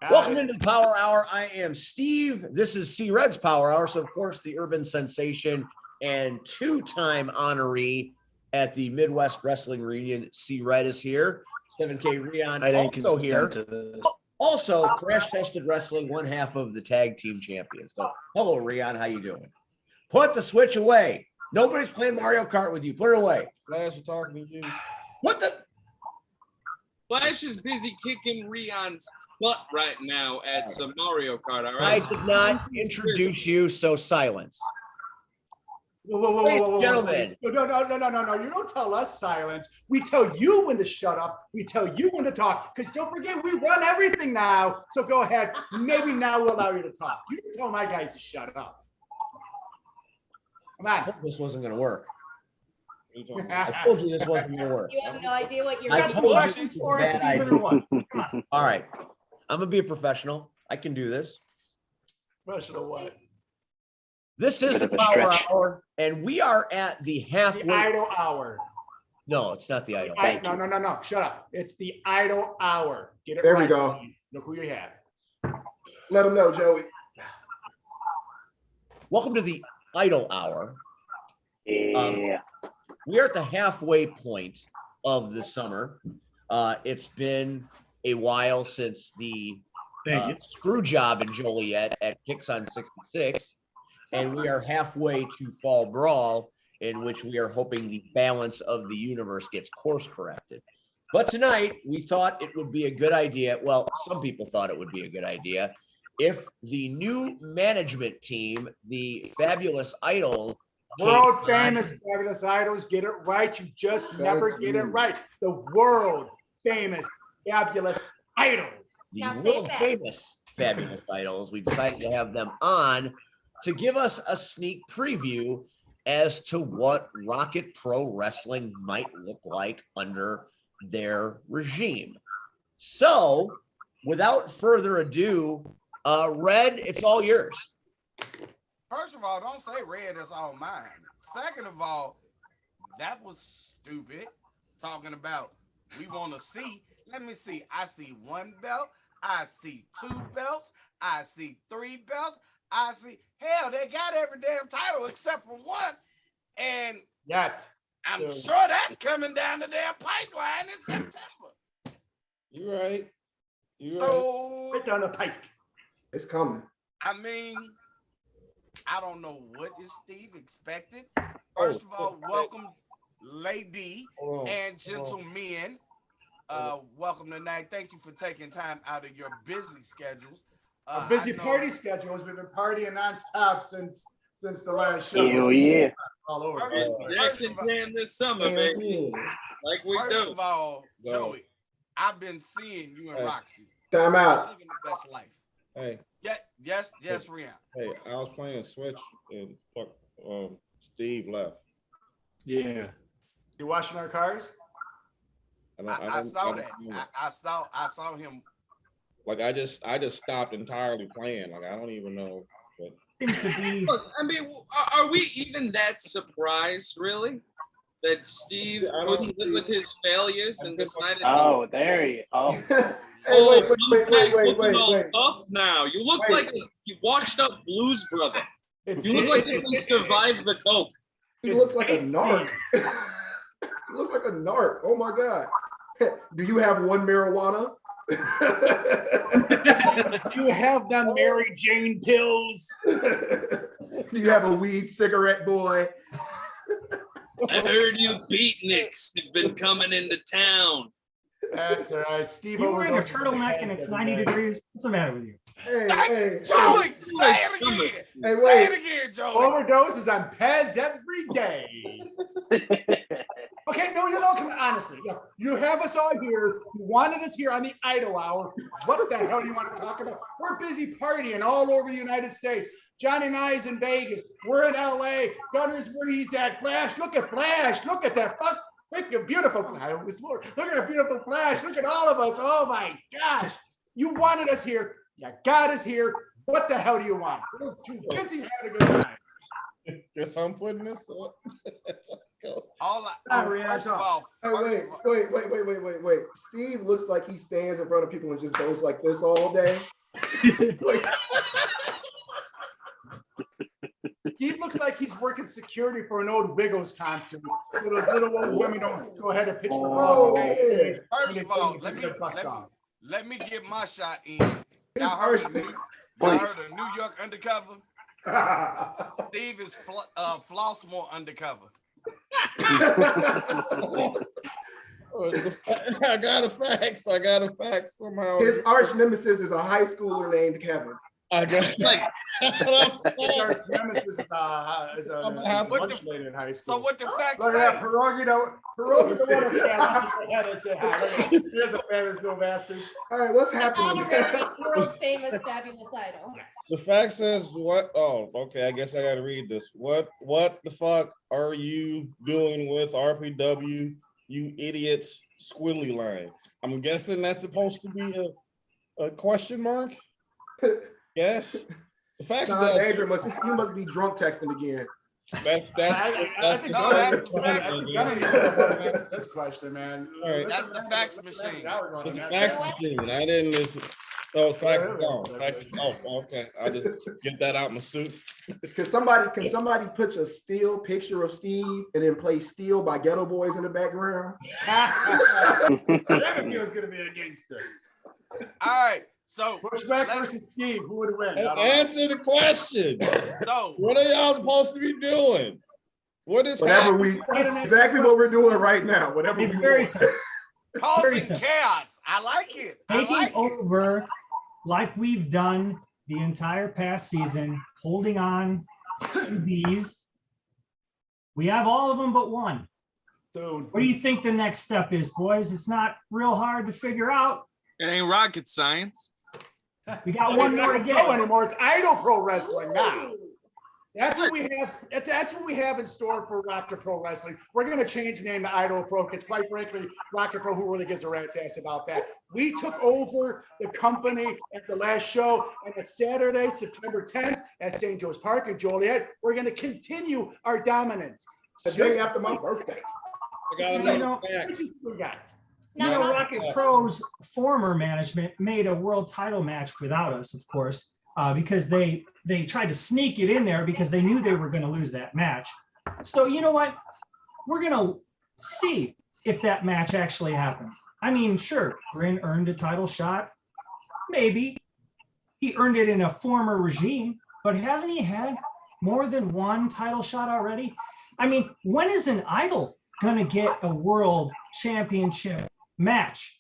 Welcome into the Power Hour. I am Steve. This is C Red's Power Hour. So, of course, the urban sensation and two-time honoree at the Midwest Wrestling Reunion, C Red is here. 7K Rion also here. Also, Crash Tested Wrestling, one half of the tag team champions. So, hello, Rion. How you doing? Put the switch away. Nobody's playing Mario Kart with you. Put it away. Flash, you're talking to you. What the? Flash is busy kicking Rion's butt right now at some Mario Kart. All I right. did not introduce you, so silence. Whoa. Gentlemen. No. You don't tell us silence. We tell you when to shut up. We tell you when to talk. Because don't forget, we run everything now. So go ahead. Maybe now we'll allow you to talk. You can tell my guys to shut up. Come on. This wasn't going to work. What are you talking I about? told you this wasn't going to work. You have no idea what you're I That's told you elections it's a for us, bad Stephen, idea. or what? Come on. All right. I'm going to be a professional. I can do this. Professional what? This is the Bit of a Power stretch. Hour, and we are at the The halfway. idle hour. No, it's not the idol. Thank you. No. Shut up. It's the idle hour. Get it There right. we go. Look who you have. Let them know, Joey. Welcome to the Idol Hour. Yeah. We are at the halfway point of the summer. It's been a while since the screw job in Joliet at Kicks on 66, and we are halfway to Fall Brawl, in which we are hoping the balance of the universe gets course corrected. But tonight, we thought it would be a good idea. Well, some people thought it would be a good idea if the new management team, the Fabulous Idol, World famous Fabulous Idols. Get it right. You just never get it right. The world famous Fabulous Idols. the Now say it world back. famous Fabulous Idols, we decided to have them on to give us a sneak preview as to what Rocket Pro Wrestling might look like under their regime. So, without further ado, Red, it's all yours. First of all, don't say red, it's all mine. Second of all, that was stupid. Talking about we want to see. Let me see. I see one belt. I see two belts. I see three belts. I see, hell, they got every damn title except for one. And Yet. I'm So- sure that's coming down the damn pipeline in September. You right. So, Right down the pike. It's coming. I mean, I don't know what is Steve expected. First of all, welcome, lady Hold on. and gentlemen. Welcome tonight. Thank you for taking time out of your busy schedules. A busy I know- party schedules. We've been partying nonstop since the last show. Hell yeah. All over. Jackson Jam this summer, baby. Like we First do. of all, Go. Joey, I've been seeing you and Hey. Roxy. Time out. Living the best life. Hey, Yes, Rian. hey, I was playing Switch and Steve left. Yeah. You washing our cars? I saw that. I saw him. Like I just stopped entirely playing. Like I don't even know. But Seems to be. Look, I mean, are we even that surprised, really, that Steve I don't couldn't live with his failures and decided? Oh, there you go. hey, Oh, wait. looking all tough now. You look Wait. like you washed up blues brother. It's, You look like you can survive the coke. He It's looks like a fake narc. He looks like a narc. Oh my god. Do you have one marijuana? You have them Mary Jane pills. Do you have a weed cigarette, boy? I heard you beatniks have been coming into town. That's all right. Steve You're wearing a overdoses turtleneck and it's 90 degrees. What's the matter with you? Hey, Joey, say it again. Hey, Say wait. it again, Joey. Overdoses on Pez every day. Okay, no, come on, honestly. You have us all here. You wanted us here on the Idol Hour. What the hell do you want to talk about? We're busy partying all over the United States. Johnny and I's in Vegas. We're in LA. Gunner's where he's at. Flash, look at Flash. Look at that freaking beautiful Flash. Look at a beautiful Flash. Look at all of us. Oh my gosh. You wanted us here. You got us here. What the hell do you want? We're too busy having a good time. Guess I'm putting this up. All I, Sorry, first of I all, Hey, first wait, of all- wait. Steve looks like he stands in front of people and just goes like this all day. Like, Steve looks like he's working security for an old Wiggles concert. So those little old women don't go ahead and pitch the bus. Oh, away. yeah. First When of they say all, you let put me the bus on. let me get my shot in. His Y'all heard of arch- New York Undercover? Steve is Flossmore Undercover. I got a fax. Somehow. His arch nemesis is a high schooler named Kevin. I got Like, His arch nemesis is a What lunch lady in high school. So what the facts Look at that, say? Pierogi the one who can't go ahead and say hi. Look at that. Here's a famous little bastard. All right, what's happening? Honorary world famous fabulous idol. the fact says what? Oh, okay. I guess I got to read this. What the fuck are you doing with RPW? You idiots, squiggly line. I'm guessing that's supposed to be a question mark. Yes. The fact Nah, that Danger you must be drunk texting again. that's I think No, that's the fact. this question, man. All right. That's the fax machine. It's a fax machine. I didn't listen. Oh, fax is gone. Okay. I'll just get that out my suit. Can somebody put a still picture of Steve and then play Steel by Ghetto Boys in the background? That was gonna be a gangster. All right, so Bushwhack let's- versus Steve, who would win? I don't know. Answer the question. so What are y'all supposed to be doing? What is happening? Exactly what we're doing right now. Whatever It's we very want. simple. causing simple. chaos. I like it. I Taking like it. over like we've done the entire past season, holding on to these. We have all of them but one. Soon. What do you think the next step is, boys? It's not real hard to figure out. it ain't rocket science. We got one more to Pro get. anymore. It's Idol Pro Wrestling now. That's what we have. That's what we have in store for Rocket Pro Wrestling. We're going to change the name to Idol Pro because, quite frankly, Rocket Pro, who really gives a rat's ass about that? We took over the company at the last show, and it's Saturday, September 10th at St. Joe's Park in Joliet. We're going to continue our dominance. The day after my birthday. I got You another know, fact. What you got? You know, Rocket Pro's former management made a world title match without us, of course, because they tried to sneak it in there because they knew they were going to lose that match. So you know what? We're going to see if that match actually happens. I mean, sure, Grin earned a title shot. Maybe. He earned it in a former regime, but hasn't he had more than one title shot already? I mean, when is an idol going to get a world championship match?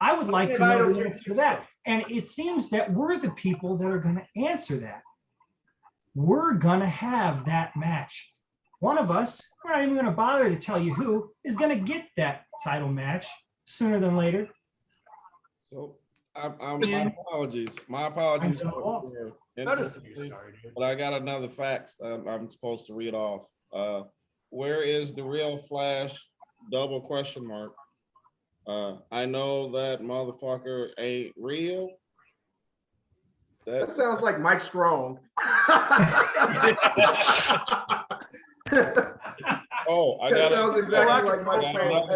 I would like to know the answer to that. And it seems that we're the people that are going to answer that. We're going to have that match. One of us, we're not even going to bother to tell you who, is going to get that title match sooner than later. So my apologies. for interrupting, but I got another fact I'm supposed to read off. Where is the real Flash? Double question mark. I know that motherfucker ain't real. That sounds like Mike Strong. Oh, I That got sounds exactly like Mike Strong.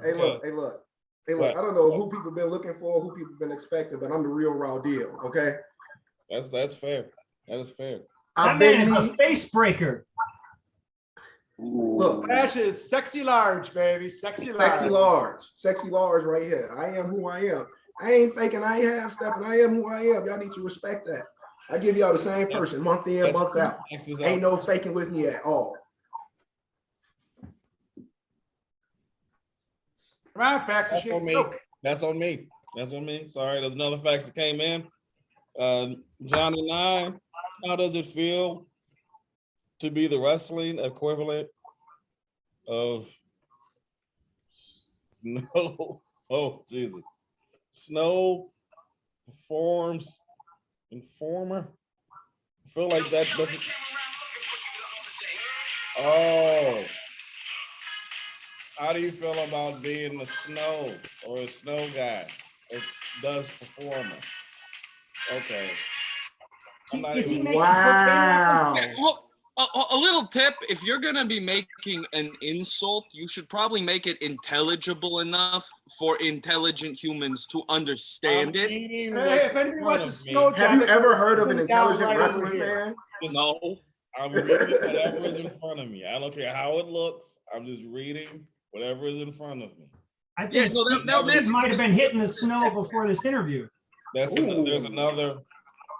Hey, look. I don't know who people been looking for, who people been expecting, but I'm the real raw deal. Okay. That's fair. That is fair. That man is a face breaker. Look, Flash is sexy large, baby. Sexy large right here. I am who I am. I ain't faking. I ain't half stepping. I am who I am. Y'all need to respect that. I give y'all the same person month in, month out. Ain't no faking with me at all. Come on, fax That's machine. on me. That's on me. That's on me. Sorry, there's another fax that came in. Johnny Nine, how does it feel to be the wrestling equivalent of Snow? Oh, Jesus. Snow Informer? I feel like that doesn't. Oh. How do you feel about being a Snow or a Snow guy? It does Performer. Okay. Is he making Wow. Yeah, A little tip, if you're going to be making an insult, you should probably make it intelligible enough for intelligent humans to understand it. Hey, if anybody wants to snow Have you ever heard of an put it down intelligent right over wrestling here. fan? No. I'm reading whatever is in front of me. I don't care how it looks. I'm just reading whatever is in front of me. I think Yeah, so Steve might have been hitting the snow before this interview. There's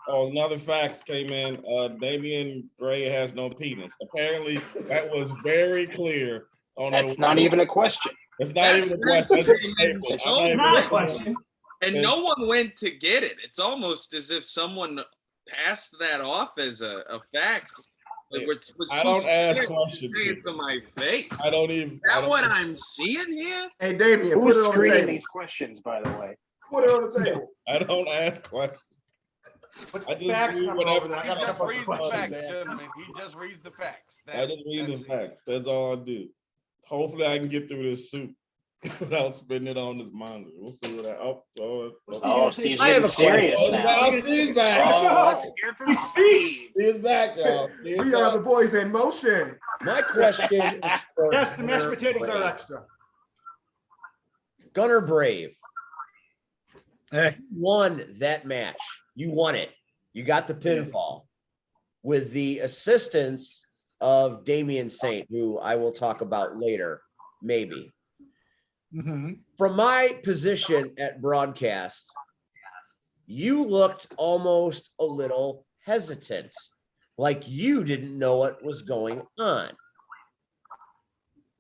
another facts came in. Damian Gray has no penis. Apparently, that was very clear. That's not even a question. It's not even a question. It's not a question. And no one went to get it. It's almost as if someone passed that off as a fact. I don't ask questions. Say it to my face. I don't even. Is that what I'm seeing here? Hey, Damian, Who's put it on the screening table. these questions, by the way? Put it on the table. I don't ask questions. What's I the just facts read number whatever- over there? I He got a just couple of reads the questions facts, to ask. gentlemen. He just reads the facts. I just read the facts. That's all I do. Hopefully, I can get through this soup without spitting it on this monitor. We'll see what I. Oh, Steve's I have getting a serious Oh, now. now Steve's back. Oh, let's hear from Steve. Steve's back, y'all. Steve's We are back. the boys in motion. My question is for Yes, the mashed Gunner potatoes are Brave. extra. Gunner Brave. Hey. Won that match. You won it. You got the pinfall with the assistance of Damian Saint, who I will talk about later, maybe. Mm-hmm. From my position at broadcast, you looked almost a little hesitant, like you didn't know what was going on.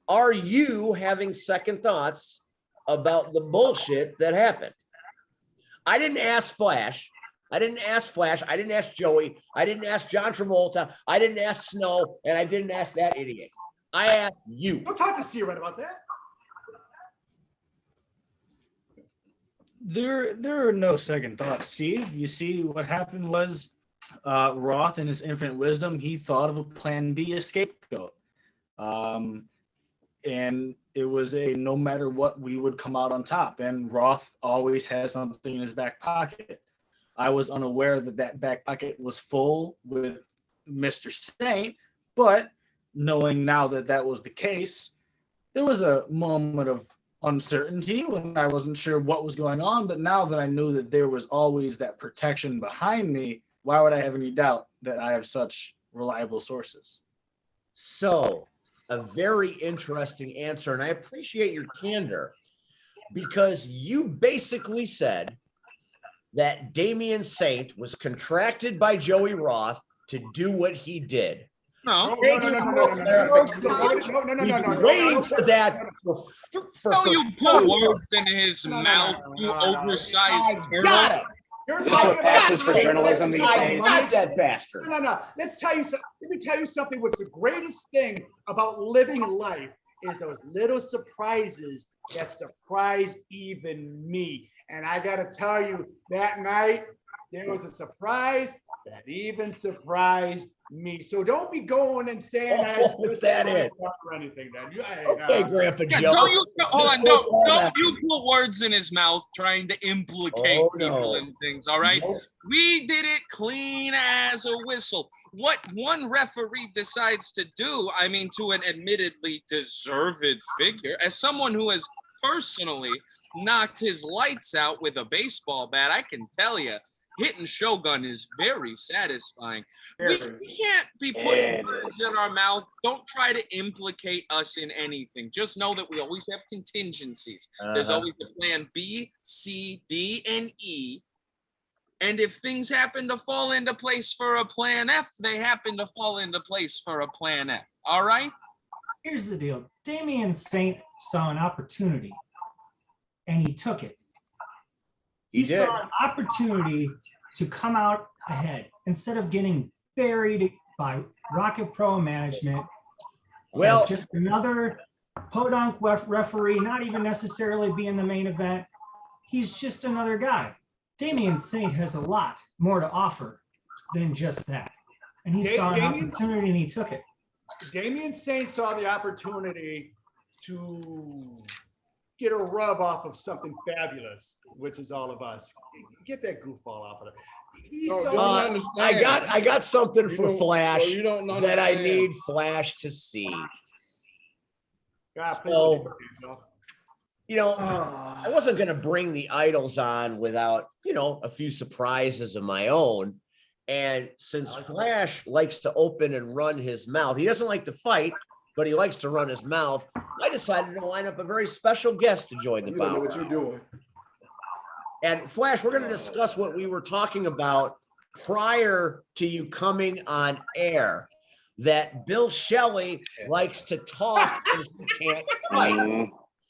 Are you having second thoughts about the bullshit that happened? I didn't ask Flash. I didn't ask Flash. I didn't ask Joey. I didn't ask John Travolta. I didn't ask Snow. And I didn't ask that idiot. I asked you. Don't talk to Seared about that. There are no second thoughts, Steve. You see, what happened was Roth, in his infinite wisdom, he thought of a plan B, a scapegoat. And it was a no matter what, we would come out on top. And Roth always has something in his back pocket. I was unaware that that back pocket was full with Mr. Saint, but knowing now that that was the case, there was a moment of uncertainty when I wasn't sure what was going on. But now that I knew that there was always that protection behind me, why would I have any doubt that I have such reliable sources? So, a very interesting answer. And I appreciate your candor because you basically said that Damian Saint was contracted by Joey Roth to do what he did. No. Thank you for clarification. Waiting for that. No, you put words in his mouth, you oversized turtle. Got it. You're This is what passes for about- journalism these I days. got that bastard. No. Let me tell you something. What's the greatest thing about living life is those little surprises that surprise even me. And I got to tell you, that night, there was a surprise that even surprised me. So don't be going and saying Is that it? or anything. Then. Okay, Grandpa Yeah, Joe. hold on, don't you put words in his mouth trying to implicate Oh, people no. and things, all right? Nope. We did it clean as a whistle. What one referee decides to do, I mean, to an admittedly deserved figure, as someone who has personally knocked his lights out with a baseball bat, I can tell you, hitting Shogun is very satisfying. We can't be putting words in our mouth. Don't try to implicate us in anything. Just know that we always have contingencies. There's always a plan B, C, D, and E. And if things happen to fall into place for a plan F, they happen to fall into place for a plan F. All right? Here's the deal. Damian Saint saw an opportunity and he took it. He did. saw an opportunity to come out ahead instead of getting buried by Rocket Pro management. Well, just another podunk referee, not even necessarily being the main event. He's just another guy. Damian Saint has a lot more to offer than just that. And he saw an opportunity and he took it. Damian Saint saw the opportunity to get a rub off of something fabulous, which is all of us. Get that goofball off of it. He's No, so don't I understand. got something You for don't- Flash you don't that I understand. need Flash to see. God, please So- don't take your hands off. I wasn't going to bring the idols on without, a few surprises of my own. And since Flash likes to open and run his mouth, he doesn't like to fight, but he likes to run his mouth. I decided to line up a very special guest to join the You don't know bout. what you're doing. And Flash, we're going to discuss what we were talking about prior to you coming on air. That Bill Shelley likes to talk and he can't fight.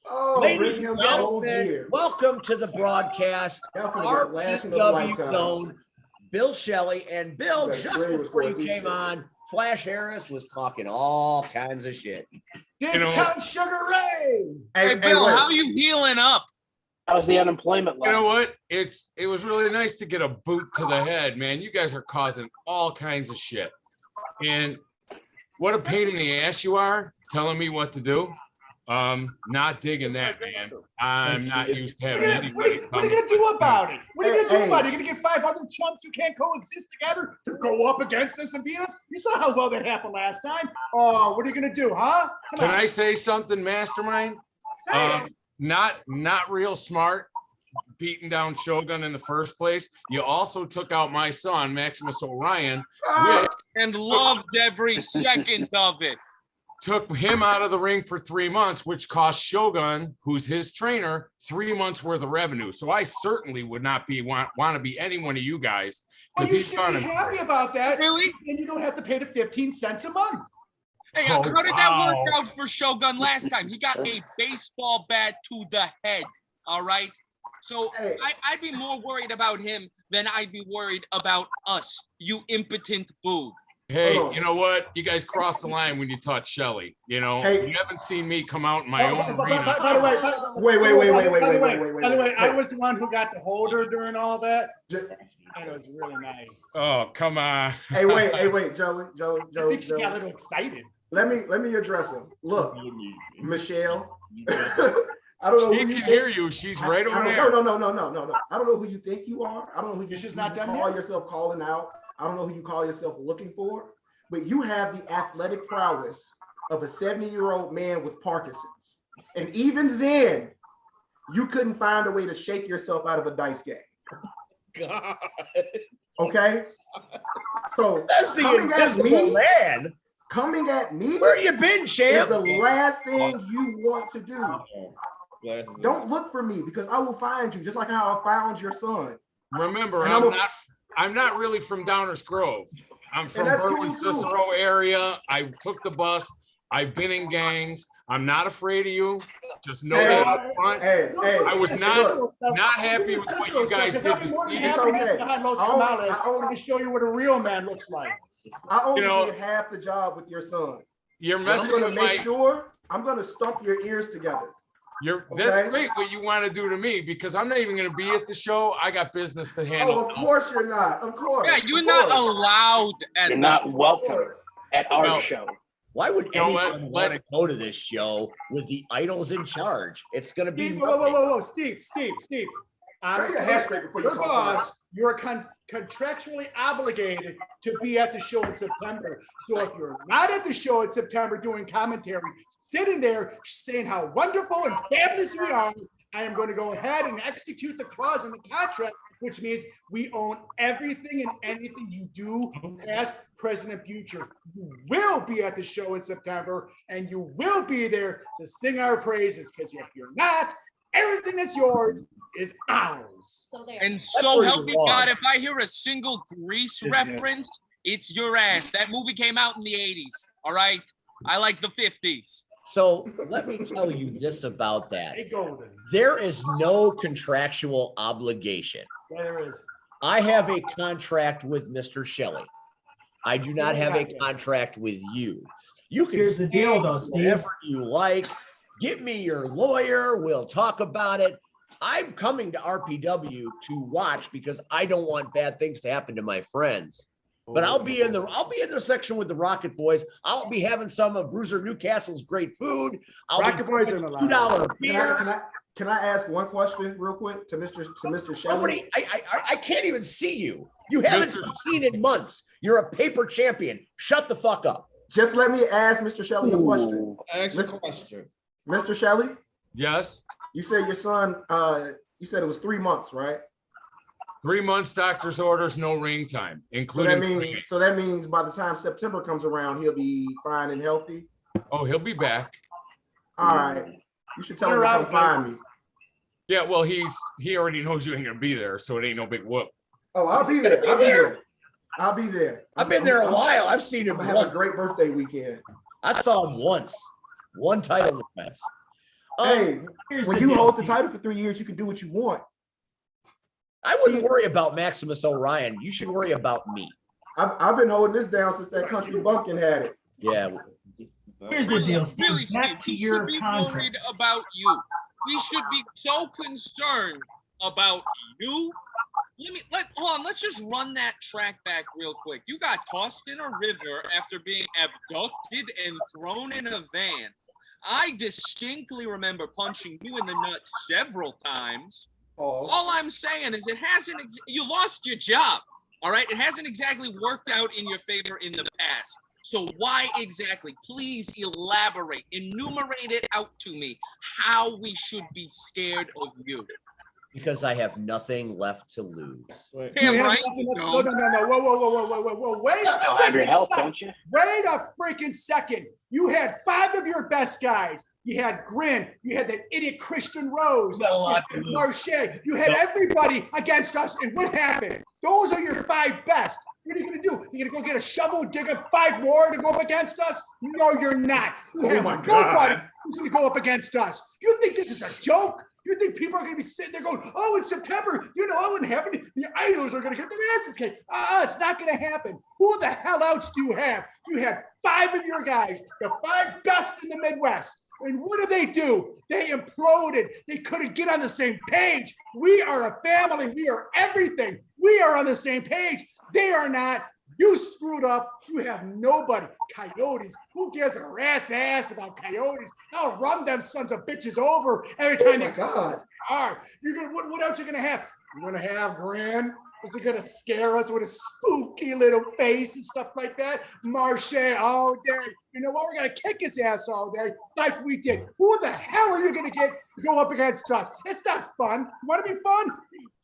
Oh, Ladies bring and him on gentlemen, here. welcome to the broadcast. Y'all finna get last in the RPW lifetime. zone, Bill Shelley. And Bill, That's just great before you before this came shit. on, Flash Harris was talking all kinds of shit. Discount Sugar Ray. Hey, Bill, wait. how you healing up? How's the unemployment You know level? what? It was really nice to get a boot to the head, man. You guys are causing all kinds of shit. And what a pain in the ass you are telling me what to do. Not digging that, man. I'm not used to having What are anybody you come. gonna do about it? What are you gonna do Hey. about it? You're gonna get 5 other chumps who can't coexist together to go up against us and beat us? You saw how well that happened last time. Oh, what are you gonna do, huh? Come Can on. I say something, Mastermind? Say it. Not real smart beating down Shogun in the first place. You also took out my son, Maximus Orion, which And loved every second of it. took him out of the ring for 3 months, which cost Shogun, who's his trainer, 3 months worth of revenue. So I certainly would not want to be any one of you guys Well, because you he's should gone. be happy about that. Really? And you don't have to pay the 15 cents a month. Hey, Oh, how did that work wow. out for Shogun last time? He got a baseball bat to the head. All right. So Hey. I'd be more worried about him than I'd be worried about us, you impotent boob. Hey, Hold on. you know what? You guys crossed the line when you taught Shelly. You know, Hey. you haven't seen me come out in my Oh, own by arena. the way, by the way, I wait. was the one who got the holder during all that. J- And it was really nice. Oh, come on. Hey, wait, Joey. I think she got a little excited. Let me address him. Look, Michelle. I don't know She who you can think. hear you. She's right over there. No. I don't know who you think you are. I don't know who You're just who not you done call yet? yourself calling out. I don't know who you call yourself looking for. But you have the athletic prowess of a 70-year-old man with Parkinson's. And even then, you couldn't find a way to shake yourself out of a dice game. God. Okay? So That's the coming at invisible me, man. coming at me Where you been, is champ? the last thing you want to do. Glasses on. Don't look for me because I will find you, just like how I found your son. Remember, And I'm not really from Downers Grove. I'm from that's Berwyn cool, too. Cicero area. I took the bus. I've been in gangs. I'm not afraid of you. Just know Hey, that up front. Hey, I was not happy with what you guys did I'll be this more than season. happy to It's get okay. behind Los I only- Camales I only- to show you what a real man looks like. I only You know- did half the job with your son. You're I'm messing gonna with make my. sure I'm gonna stump your ears together. That's okay. great what you want to do to me because I'm not even going to be at the show. I got business to handle. Oh, of course you're not. Of course. Yeah, you're of not course. allowed at You're the not Of welcome course. at our No. show. Why would You know what? anyone want to go to this show with the idols in charge? It's going to be Steve, nothing. whoa, Steve. Honestly, your hair straight before you your talk boss, you're contractually obligated to be at the show in September. So if you're not at the show in September doing commentary, sitting there saying how wonderful and fabulous we are, I am going to go ahead and execute the clause in the contract, which means we own everything and anything you do, past, present, and future. You will be at the show in September, and you will be there to sing our praises, because if you're not, everything that's yours is ours. So there. And so where help you're me wrong. God, if I hear a single Grease reference, it's your ass. That movie came out in the 80s. All right. I like the 50s. So let me tell you this about that. Hey, Golden. There is no contractual obligation. There is. I have a contract with Mr. Shelley. I do not have a contract with you. You can Here's the say deal, though, Steve. whatever you like. Get me your lawyer. We'll talk about it. I'm coming to RPW to watch because I don't want bad things to happen to my friends. But I'll be in the section with the Rocket Boys. I'll be having some of Bruiser Newcastle's great food. Rocket Boys are in the line. $2 beer. Can I ask one question real quick to Mr. Shelley? I can't even see you. You haven't been seen in months. You're a paper champion. Shut the fuck up. Just let me ask Mr. Shelley a question. Mr. Shelley? Yes. You said your son, you said it was 3 months, right? 3 months, doctor's orders, no ring time, including. So that means by the time September comes around, he'll be fine and healthy. Oh, he'll be back. All right. You should tell him to come find me. Yeah, well, he already knows you ain't gonna be there, so it ain't no big whoop. Oh, I'll be there. I'll be there. I've been there a while. I've seen him. Have a great birthday weekend. I saw him once. One title defense. Hey, when you hold the title for 3 years, you can do what you want. I wouldn't worry about Maximus Orion. You should worry about me. I've been holding this down since that country bumpkin had it. Yeah. Here's the deal, Steve. Really, Back to your we should be contract. worried about you. We should be so concerned about you. Hold on, let's just run that track back real quick. You got tossed in a river after being abducted and thrown in a van. I distinctly remember punching you in the nuts several times. Oh. All I'm saying is you lost your job. All right. It hasn't exactly worked out in your favor in the past. So why exactly? Please elaborate, enumerate it out to me how we should be scared of you. Because I have nothing left to lose. Damn right. No. Whoa. Wait You still have your health, don't you? Wait a freaking second. You had 5 of your best guys. You had Grin. You had that idiot Christian Rose. Marche. You had everybody against us. And what happened? Those are your 5 best. What are you going to do? You're going to go get a shovel, dig up 5 more to go up against us? No, you're not. You have nobody who's going to go up against us. You think this is a joke? You think people are going to be sitting there going, oh, in September, it wouldn't happen. The idols are going to get their asses kicked. It's not going to happen. Who the hell else do you have? You have 5 of your guys, the 5 best in the Midwest. And what do? They imploded. They couldn't get on the same page. We are a family. We are everything. We are on the same page. They are not. You screwed up. You have nobody. Coyotes. Who gives a rat's ass about coyotes? I'll run them sons of bitches over every time they God. are. You're gonna what else you gonna have? You're gonna have Gran. Is it gonna scare us with a spooky little face and stuff like that? Marche all day. You know what? We're gonna kick his ass all day, like we did. Who the hell are you gonna get to go up against us? It's not fun. You want to be fun?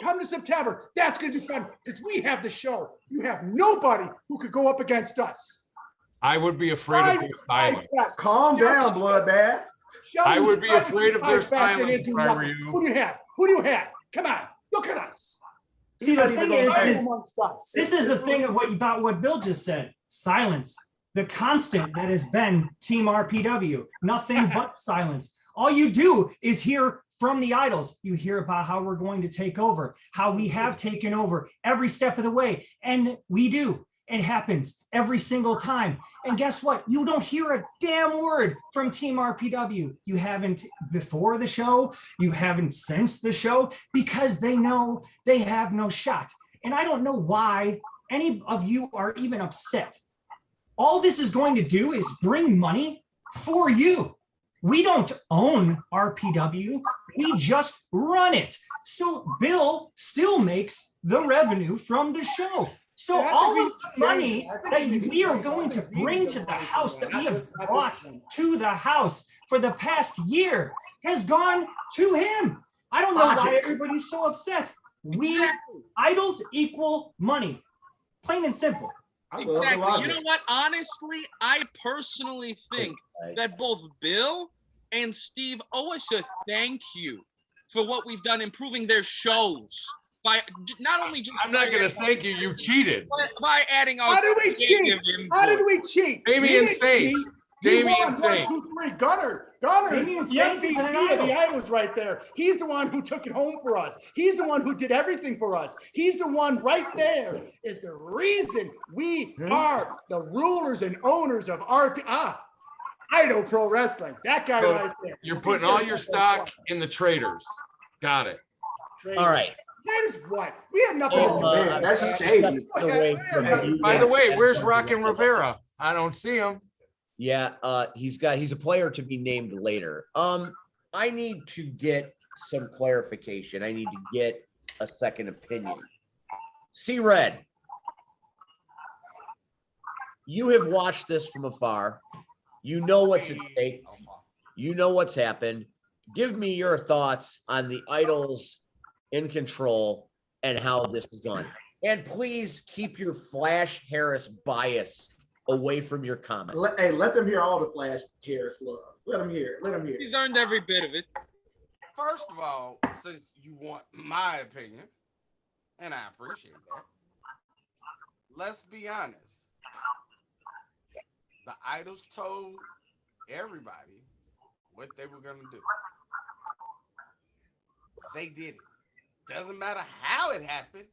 Come to September. That's gonna be fun because we have the show. You have nobody who could go up against us. I would be afraid of their silence. Calm down, Bloodbath. I would be afraid of their silence if I were you. Who do you have? Who do you have? Come on, look at us. See, the thing is this is the thing about what Bill just said. Silence. The constant that has been Team RPW. Nothing but silence. All you do is hear from the idols. You hear about how we're going to take over, how we have taken over every step of the way. And we do. It happens every single time. And guess what? You don't hear a damn word from Team RPW. You haven't before the show. You haven't since the show because they know they have no shot. And I don't know why any of you are even upset. All this is going to do is bring money for you. We don't own RPW. We just run it. So Bill still makes the revenue from the show. So all of the money that we are going to bring to the house, that we have brought to the house for the past year, has gone to him. I don't know why everybody's so upset. We idols equal money, plain and simple. Exactly. You know what? Honestly, I personally think that both Bill and Steve owe us a thank you for what we've done improving their shows. By not only just I'm not going to thank you. You cheated. By adding our How did we cheat? How did we cheat? Damian Saint. Damian Saint. 1, 2, 3. Gunner, the MVP of the Idols right there. He's the one who took it home for us. He's the one who did everything for us. He's the one right there is the reason we are the rulers and owners of Idol Pro Wrestling. That guy right there. You're putting all your stock in the traders. Got it. All right. That is what we have nothing Oh, to do. man, that's I'm shady. stepping away from you. By the way, where's Rockin' Rivera? I don't see him. Yeah, he's a player to be named later. I need to get some clarification. I need to get a second opinion. See Red, you have watched this from afar. You know what's at stake. You know what's happened. Give me your thoughts on the Idols in control and how this is gone. And please keep your Flash Harris bias away from your comment. Let them hear all the Flash Harris love. Let them hear it. Let them hear it. He's earned every bit of it. First of all, since you want my opinion, and I appreciate that, let's be honest. The Idols told everybody what they were going to do. They did it. Doesn't matter how it happened,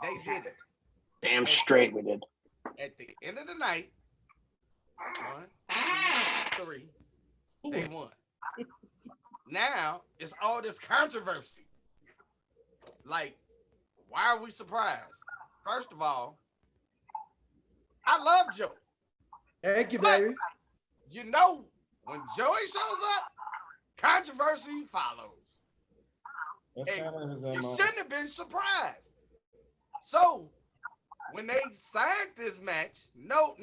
they did it. Damn straight we did. At the end of the night, 1, 2, 3, they won. Now it's all this controversy. Like, why are we surprised? First of all, I love Joe. Thank you, But, baby. you know, when Joey shows up, controversy follows. That's And kind of his you MO. shouldn't have been surprised. So when they signed this match, no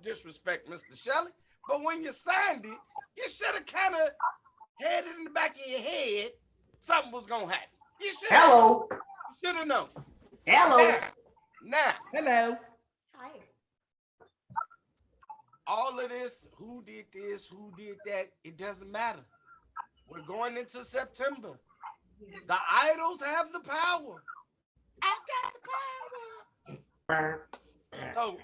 disrespect, Mr. Shelley, but when you signed it, you should have kind of had it in the back of your head something was gonna happen. You should Hello. have known. Hello. Now, Hello. Hi. all of this, who did this, who did that, it doesn't matter. We're going into September. The Idols have the power. I got the power. So,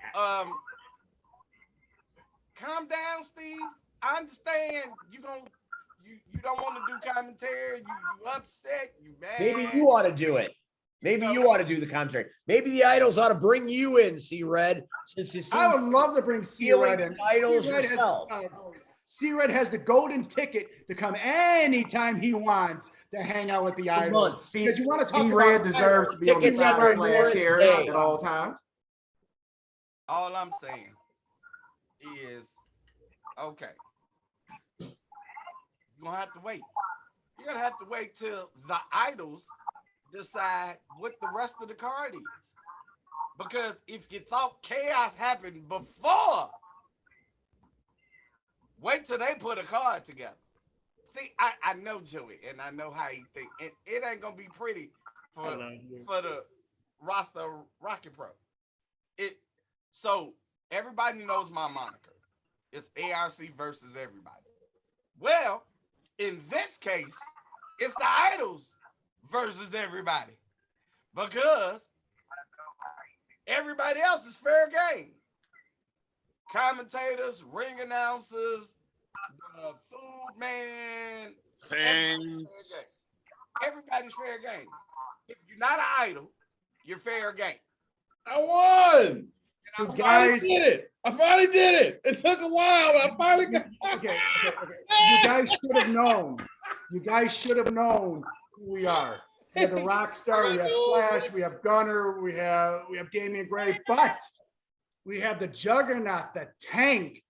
calm down, Steve. I understand you don't want to do commentary. You upset. You mad. Maybe you ought to do it. Maybe you ought to do the commentary. Maybe the Idols ought to bring you in, See Red, since you I seem would love to bring C-Red in. Idols C-Red has, yourself. C-Red has the golden ticket to come anytime he wants to hang out with the Idols. months. Because you want to talk C-Red about deserves to be on the Tickets side are of Flash Morris Harris Day. at all times. All I'm saying is, okay, you're gonna have to wait. You're gonna have to wait till the Idols decide what the rest of the card is. Because if you thought chaos happened before, wait till they put a card together. See, I know Joey, and I know how he think, and it ain't gonna be pretty for the roster of Rocket Pro. So everybody knows my moniker. It's ARC versus everybody. Well, in this case, it's the Idols versus everybody, because everybody else is fair game. Commentators, ring announcers, the food man, Fans. everybody's fair game. If you're not an idol, you're fair game. I won. And You I'm guys- Did it. I finally did it. It took a while, but I finally got Okay. You guys should have known. You guys should have known who we are. We have the Rockstar, we have Flash, we have Gunner, we have Damian Gray, but we have the Juggernaut, the Tank,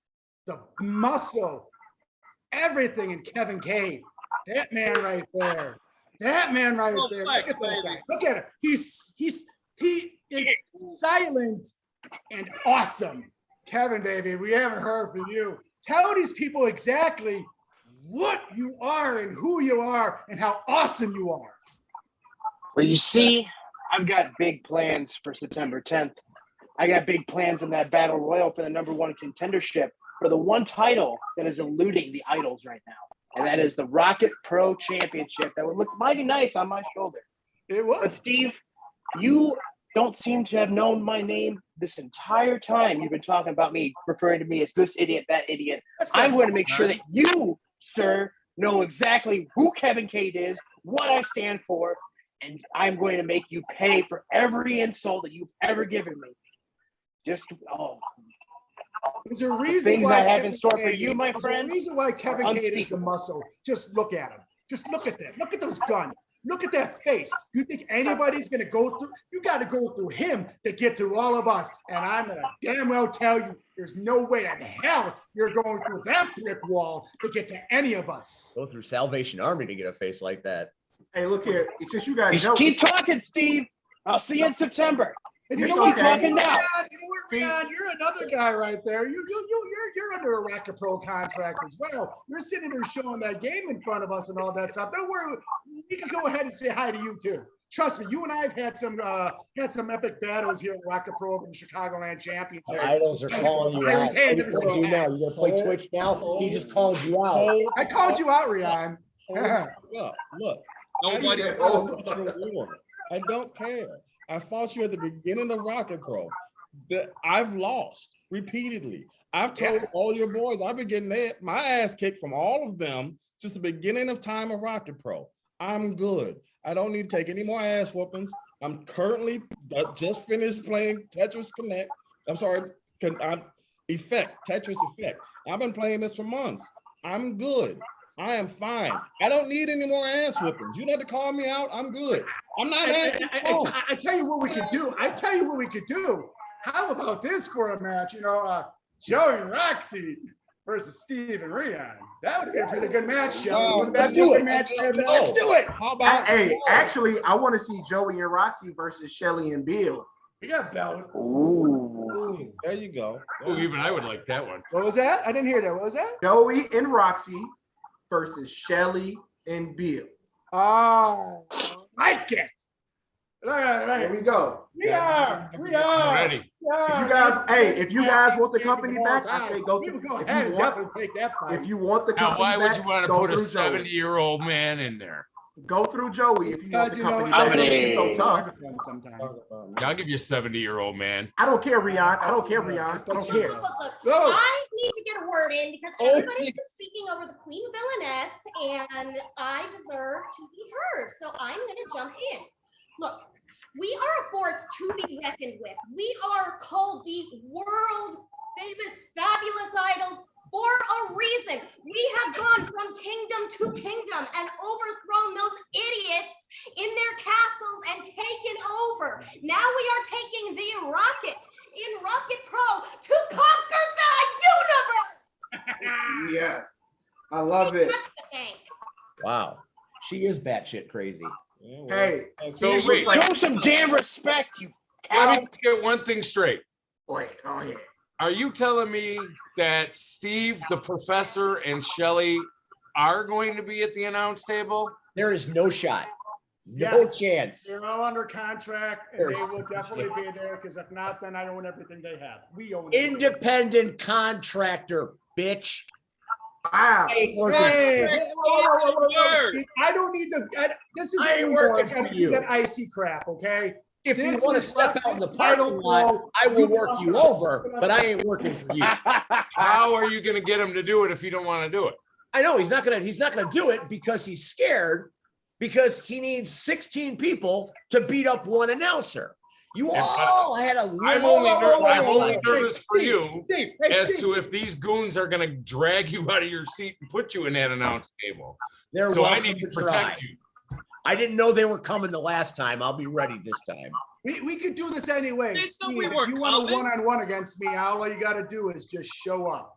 the Muscle, everything in Kevin K. That man right there. That man right there. Look at that guy. Look at him. He is silent and awesome. Kevin, baby, we haven't heard from you. Tell these people exactly what you are and who you are and how awesome you are. Well, you see, I've got big plans for September 10th. I got big plans in that battle royal for the #1 contendership for the one title that is eluding the Idols right now. And that is the Rocket Pro Championship that would look mighty nice on my shoulder. It But was. Steve, you don't seem to have known my name this entire time. You've been talking about me, referring to me as this idiot, that idiot. I'm going to make sure that you, sir, know exactly who Kevin Cade is, what I stand for, and I'm going to make you pay for every insult that you've ever given me. There's a the reason things why I have Kevin in store for Cade- you, my there's friend. a reason why Kevin Cade is the unspeakable. muscle. Just look at him. Just look at that. Look at those guns. Look at that face. You think anybody's going to go through? You got to go through him to get through all of us. And I'm going to damn well tell you, there's no way in hell you're going through that brick wall to get to any of us. Go through Salvation Army to get a face like that. Hey, look here. It's just you got Just Joey. keep talking, Steve. I'll see you in September. And You're you know what? okay. talking now. You know what, Rion? You're another guy right there. You're under a Rocket Pro contract as well. You're sitting there showing that game in front of us and all that stuff. Don't worry, we can go ahead and say hi to you too. Trust me, you and I have had some epic battles here at Rocket Pro over in the Chicagoland Championship. The idols are calling you out. What are you gonna do now? You gonna play Twitch now? He just called you out. I called you out, Rion. Look. Nobody. I don't care. I fought you at the beginning of Rocket Pro. I've lost repeatedly. I've told all your boys I've been getting my ass kicked from all of them since the beginning of time of Rocket Pro. I'm good. I don't need to take any more ass whoopings. I'm currently just finished playing Tetris Connect. I'm sorry, Tetris Effect. I've been playing this for months. I'm good. I am fine. I don't need any more ass whoopings. You don't have to call me out. I'm good. I'm not. I tell you what we could do. How about this for a match? Joey and Roxy versus Steve and Rion. That would be a pretty good match, Joey. Let's do it. Let's do it. How about? Hey, actually, I want to see Joey and Roxy versus Shelly and Bill. We got belts. Ooh, there you go. Oh, even I would like that one. What was that? I didn't hear that. What was that? Joey and Roxy versus Shelly and Bill. Oh, like it. There we go. We are. Ready. If you guys want the company back, I say go through. Go ahead and definitely take that fight. If you want the Now, company why back, would you want to go put a through Joey. 70-year-old man in there? Go through Joey if you want the company how back. many- She's so tough. Yeah, I'll give you a 70-year-old man. I don't care, Rion. I don't care. Look. I need to get a word in because everybody's been speaking over the Queen Villainess, and I deserve to be heard. So I'm going to jump in. Look, we are a force to be reckoned with. We are called the world famous fabulous idols for a reason. We have gone from kingdom to kingdom and overthrown those idiots in their castles and taken over. Now we are taking the rocket in Rocket Pro to conquer the universe. Yes, I love it. Wow. She is batshit crazy. Hey, So wait, Show some damn respect, you let cow. me get one thing straight. wait, go ahead. Are you telling me that Steve, the professor, and Shelly are going to be at the announce table? There is no shot. No Yes. chance. They're all under contract, and they will definitely be there. Because if not, then I own everything they have. We own it. Independent contractor, bitch. Wow. I ain't working. Hey, whoa, Steve, I don't need to. This is I ain't working for you. That icy crap, okay? If you This want to is step not- out in the this title parking lot, quo. I will You work want you us. over, but I ain't working for you. How are you going to get him to do it if you don't want to do it? I know he's not gonna do it because he's scared, because he needs 16 people to beat up one announcer. You And- all had a I'm only nervous for you Steve, hey, as Steve. to if these goons are going to drag you out of your seat and put you in that announce table. They're So I welcome need to try. protect you. I didn't know they were coming the last time. I'll be ready this time. We could do this anyway. They still Steve, we if were you want a coming. one-on-one against me, all you got to do is just show up.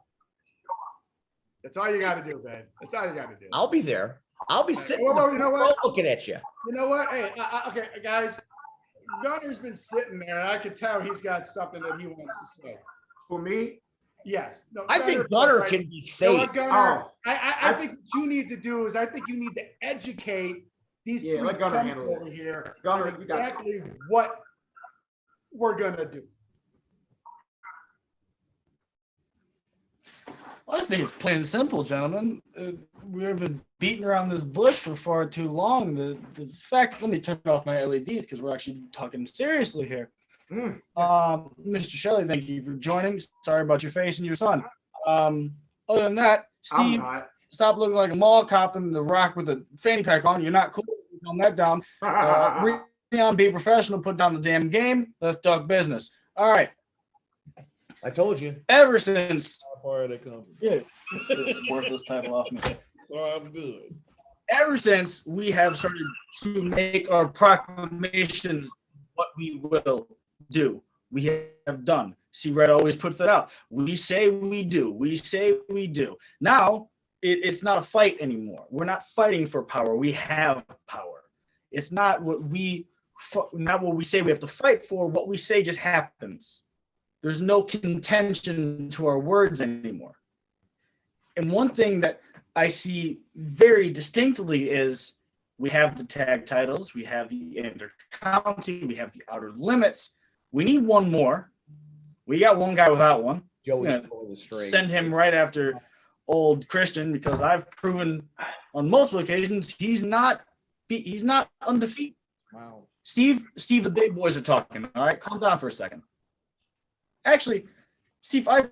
That's all you got to do, man. That's all you got to do. I'll be there. I'll be sitting Well, you know what? looking at you. You know what? Hey, okay, guys. Gunner's been sitting there, and I could tell he's got something that he wants to say. For me, Yes. No, I think Gunner Gunner can be You know safe. what, Gunner? Oh. I think what you need to do is I think you need to educate these Yeah, three let Gunner punks handle it. over here Gunner, on you got it. exactly what we're gonna do. Well, I think it's plain and simple, gentlemen. We've been beating around this bush for far too long. The fact, let me turn off my LEDs because we're actually talking seriously here. Mr. Shelley, thank you for joining. Sorry about your face and your son. Other than that, I'm Steve, not. stop looking like a mall cop in the rock with a fanny pack on. You're not cool. Calm that down. Rion, be professional. Put down the damn game. Let's talk business. All right. I told you. Ever since How far are they coming? yeah, this worthless title off me. So I'm good. ever since we have started to make our proclamations, what we will do, we have done. See, Red always puts that out. We say we do. We say we do. Now it's not a fight anymore. We're not fighting for power. We have power. It's not what we say we have to fight for. What we say just happens. There's no contention to our words anymore. And one thing that I see very distinctly is we have the tag titles, we have the intercounty, we have the outer limits. We need one more. We got one guy without one. Joey's pulling the string. Send him right after old Christian, because I've proven on multiple occasions he's not undefeated. Wow. Steve, the big boys are talking. All right, calm down for a second. Actually, Steve, I've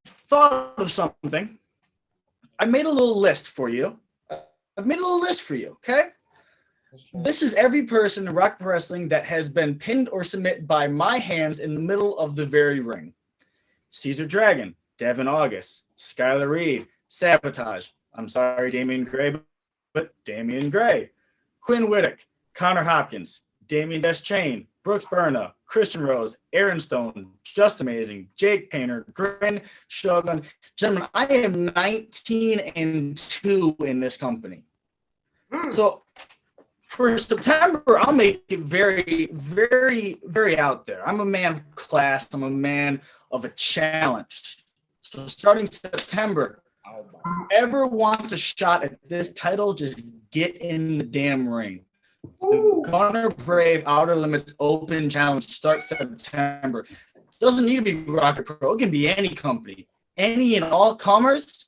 thought of something. I made a little list for you. Okay? This is every person in Rock Wrestling that has been pinned or submitted by my hands in the middle of the very ring. Caesar Dragon, Devin August, Skylar Reed, Sabotage. I'm sorry, Damian Gray, but Damian Gray. Quinn Whittick, Connor Hopkins, Damian Deschain, Brooks Berna, Christian Rose, Aaron Stone, Just Amazing, Jake Painter, Grin Shogun. Gentlemen, I am 19-2 in this company. So for September, I'll make it very, very, very out there. I'm a man of class. I'm a man of a challenge. So starting September, whoever wants a shot at this title, just get in the damn ring. The Gunner Brave Outer Limits Open Challenge starts September. Doesn't need to be Rocket Pro. It can be any company. Any and all comers.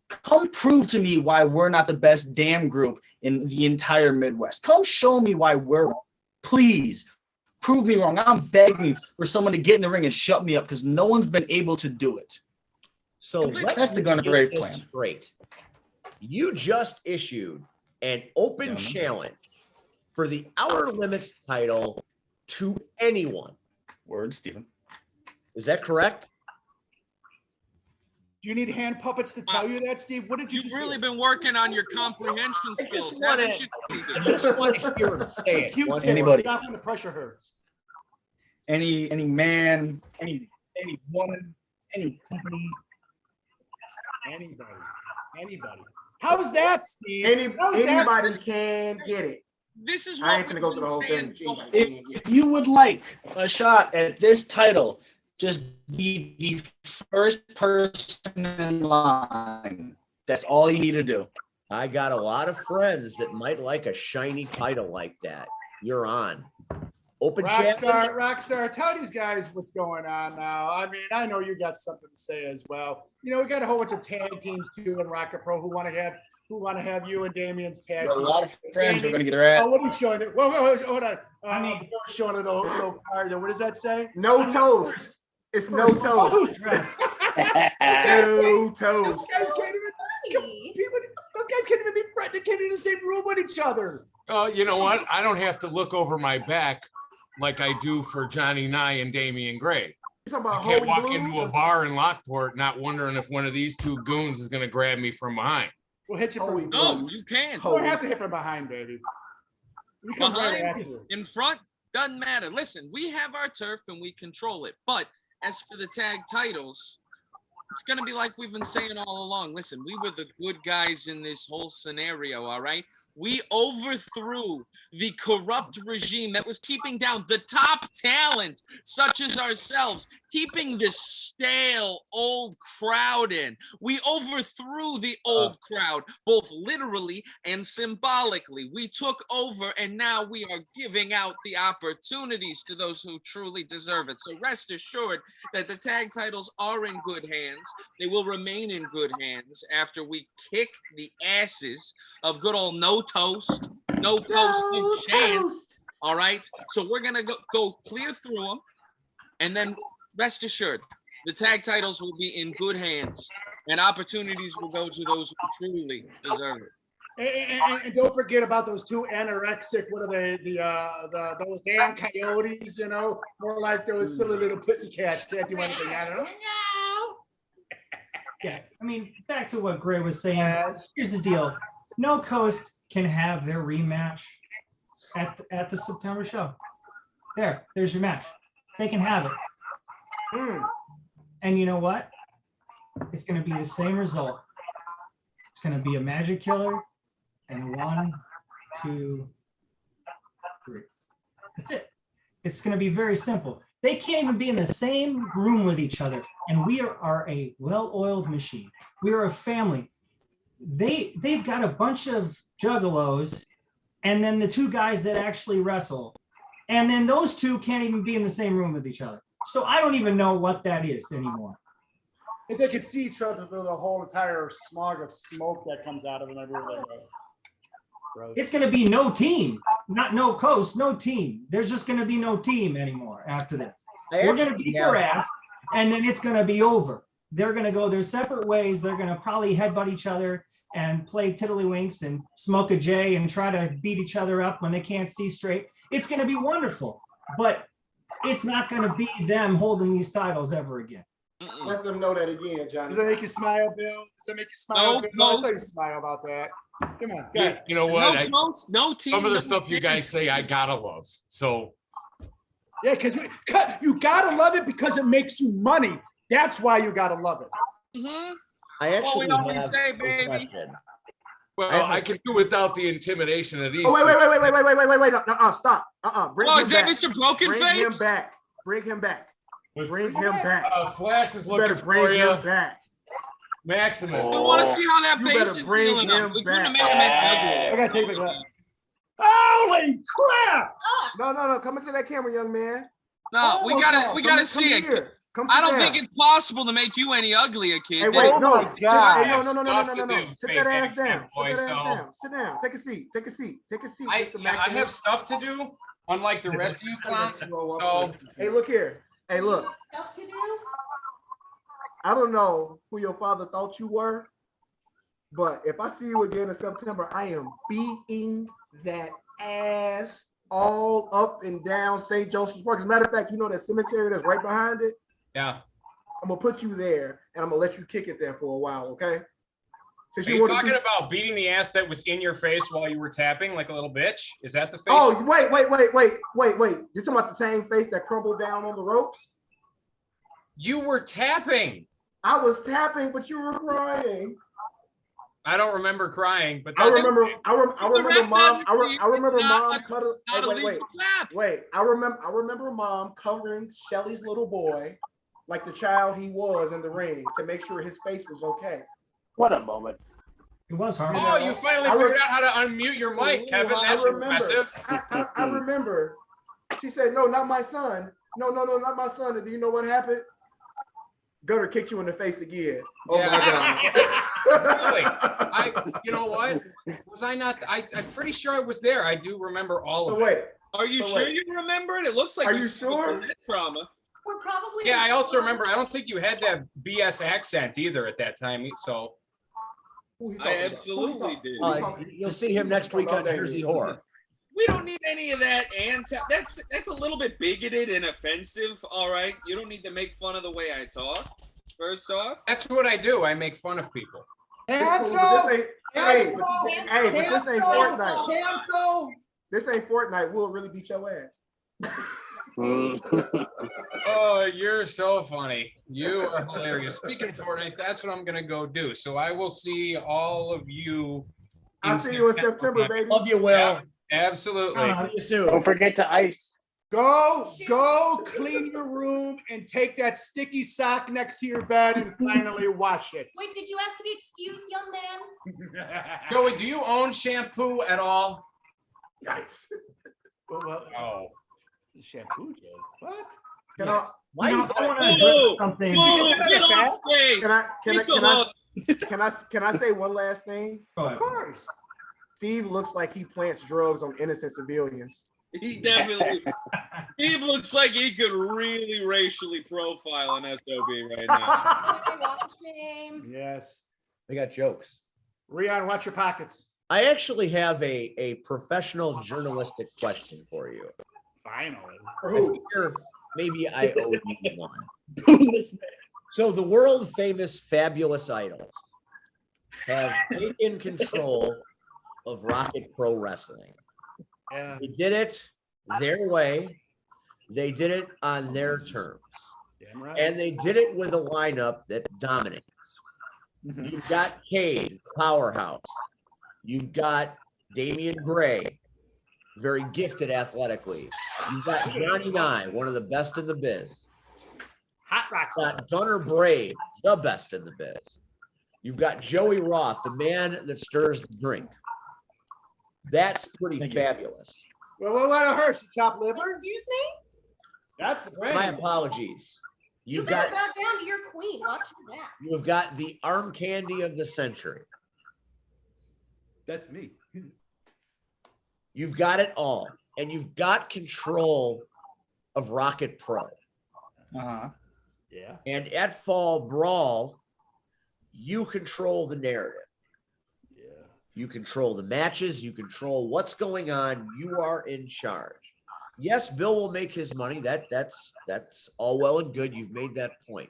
Come prove to me why we're not the best damn group in the entire Midwest. Come show me why we're wrong. Please prove me wrong. I'm begging for someone to get in the ring and shut me up because no one's been able to do it. So that's the Gunner Brave plan. Straight. You just issued an open challenge for the Outer Limits title to anyone. Word, Stephen. Is that correct? Do you need hand puppets to tell you that, Steve? What did you You've really been working on your comprehension skills, haven't you? I just want to hear him say it. Anybody. Stop when the pressure hurts. Any man, any woman, any company. Anybody. How's that, Steve? Anybody can get it. This is I what ain't gonna go through the whole thing. If you would like a shot at this title, just be the first person in line. That's all you need to do. I got a lot of friends that might like a shiny title like that. You're on. Open chat. Rockstar, tell these guys what's going on now. I mean, I know you got something to say as well. You know, we got a whole bunch of tag teams too in Rocket Pro who want to have you and Damien's tag team. A lot of friends are going to get their ass. Oh, what are you showing it? Whoa, hold on. Showing a little card there. What does that say? No toast. It's no toast. No toast. No toast. Those guys can't even be friends. They can't be in the same room with each other. Oh, you know what? I don't have to look over my back like I do for Johnny Nye and Damian Gray. I can't walk into a bar in Lockport not wondering if one of these two goons is going to grab me from behind. We'll hit you from No, you can't. You don't have to hit from behind, baby. We come right at you. In front, doesn't matter. Listen, we have our turf and we control it. But as for the tag titles, it's going to be like we've been saying all along. Listen, we were the good guys in this whole scenario, all right? We overthrew the corrupt regime that was keeping down the top talent, such as ourselves, keeping this stale old crowd in. We overthrew the old crowd, both literally and symbolically. We took over, and now we are giving out the opportunities to those who truly deserve it. So rest assured that the tag titles are in good hands. They will remain in good hands after we kick the asses of good old No Toast chance. All right. So we're gonna go clear through them, and then rest assured, the tag titles will be in good hands, and opportunities will go to those who truly deserve it. And don't forget about those two anorexic. What are they? Those damn coyotes. You know, more like those silly little pussycats. Can't do anything. I don't know. Yeah, I mean, back to what Gray was saying. Here's the deal: No Coast can have their rematch at the September show. There's your match. They can have it. And you know what? It's going to be the same result. It's going to be a magic killer and 1, 2, 3. That's it. It's going to be very simple. They can't even be in the same room with each other. And we are a well-oiled machine. We are a family. They've got a bunch of juggalos, and then the 2 guys that actually wrestle. And then those 2 can't even be in the same room with each other. So I don't even know what that is anymore. If they could see each other through the whole entire smog of smoke that comes out of them everywhere they go. It's going to be no team, not No Coast, no team. There's just going to be no team anymore after this. We're going to beat their ass, and then it's going to be over. They're going to go their separate ways. They're going to probably headbutt each other and play tiddlywinks and smoke a J and try to beat each other up when they can't see straight. It's going to be wonderful, but it's not going to be them holding these titles ever again. Let them know that again, Johnny. Does that make you smile, Bill? Does that make you smile, Bill? No, I saw you smile about that. Come on. You know what? No team. Some of the stuff you guys say, I gotta love. So. Yeah, because you gotta love it because it makes you money. That's why you gotta love it. Mm-hmm. I actually have say, a baby. question. Well, I can do without the intimidation of these. Oh, wait. No, stop. Bring him is that back. Mr. Broken Bring Face? him back. Bring him back. Bring him back. Flash is You looking better for bring you. him back. Maximus. I want to see how that You face better is bring feeling. him We're back. gonna make him I gotta take my glass. Holy crap! No. Come into that camera, young man. No, we gotta see it. I don't think it's possible to make you any uglier, kid. Hey, wait, no. my God. Hey, no. Stuff to do, Sit fake that ass ass down. boy, Sit down. Take a seat. I Mr. have Maximus. stuff to do, unlike the rest of you clowns. So Hey, look here. Hey, look. Stuff to do? I don't know who your father thought you were, but if I see you again in September, I am beating that ass all up and down St. Joseph's Park. As a matter of fact, you know that cemetery that's right behind it? yeah. I'm gonna put you there and I'm gonna let you kick it there for a while, okay? Since Are you wanna talking be- about beating the ass that was in your face while you were tapping like a little bitch? Is that the face? Oh, wait. You're talking about the same face that crumbled down on the ropes? You were tapping. I was tapping, but you were crying. I don't remember crying, but I that's remember mom. I remember mom cuddling. Wait. I remember mom covering Shelly's little boy like the child he was in the ring to make sure his face was okay. What a moment. It was hard. Oh, you finally figured out how to unmute your mic, Kevin. That's impressive. I remember. She said, "No, not my son. No, not my son." And do you know what happened? Gunner kicked you in the face again. Oh my God. Really? You know what? Was I not? I'm pretty sure I was there. I do remember all of it. Wait. Are you sure you remember it? It looks like Are you sure? Trauma. We're probably. Yeah, I also remember. I don't think you had that BS accent either at that time. So I absolutely did. You'll see him next week on Jersey Horror. We don't need any of that. That's a little bit bigoted and offensive. All right, you don't need to make fun of the way I talk. First off, that's what I do. I make fun of people. Cancel! Hey, but this ain't Fortnite. Cancel! This ain't Fortnite. We'll really beat your ass. Oh, you're so funny. You are hilarious. Speaking of Fortnite, that's what I'm gonna go do. So I will see all of you. I'll see you in September, baby. Love you, Will. Yeah, absolutely. See you soon. Don't forget to ice. Go clean your room and take that sticky sock next to your bed and finally wash it. Wait, did you ask to be excused, young man? Joey, do you own shampoo at all? Yikes. Oh. Shampoo, Joe. What? Can I? Why? I want to address something. Can I say one last thing? Of course. Steve looks like he plants drugs on innocent civilians. he definitely. Steve looks like he could really racially profile an SOB right now. Yes. They got jokes. Rion, watch your pockets. I actually have a professional journalistic question for you. Finally. For who? Maybe I owe you one. So the world famous Fabulous Idols have taken control of Rocket Pro Wrestling. Yeah. They did it their way. They did it on their terms. Damn right. And they did it with a lineup that dominates. You've got Cade, powerhouse. You've got Damian Gray, very gifted athletically. You've got Johnny Nye, one of the best in the biz. Hot Rock. Got Gunner Brave, the best in the biz. You've got Joey Roth, the man that stirs the drink. That's pretty fabulous. Well, what hurts, you chop liver? Excuse me? That's the brand. My apologies. You better bow down to your queen. Watch your back. You've got the arm candy of the century. That's me. You've got it all. And you've got control of Rocket Pro. Uh-huh. Yeah. And at Fall Brawl, you control the narrative. Yeah. You control the matches. You control what's going on. You are in charge. Yes, Bill will make his money. That's all well and good. You've made that point.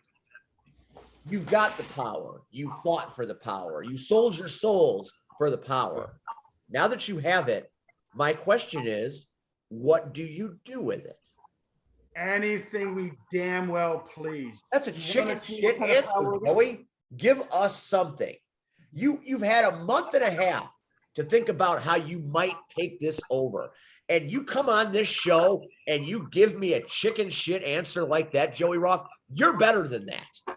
You've got the power. You fought for the power. You sold your souls for the power. Now that you have it, my question is, what do you do with it? Anything we damn well please. That's a You chicken wanna see shit what kind of answer, power we got? Joey. Give us something. You've had a month and a half to think about how you might take this over. And you come on this show and you give me a chicken shit answer like that, Joey Roth, you're better than that.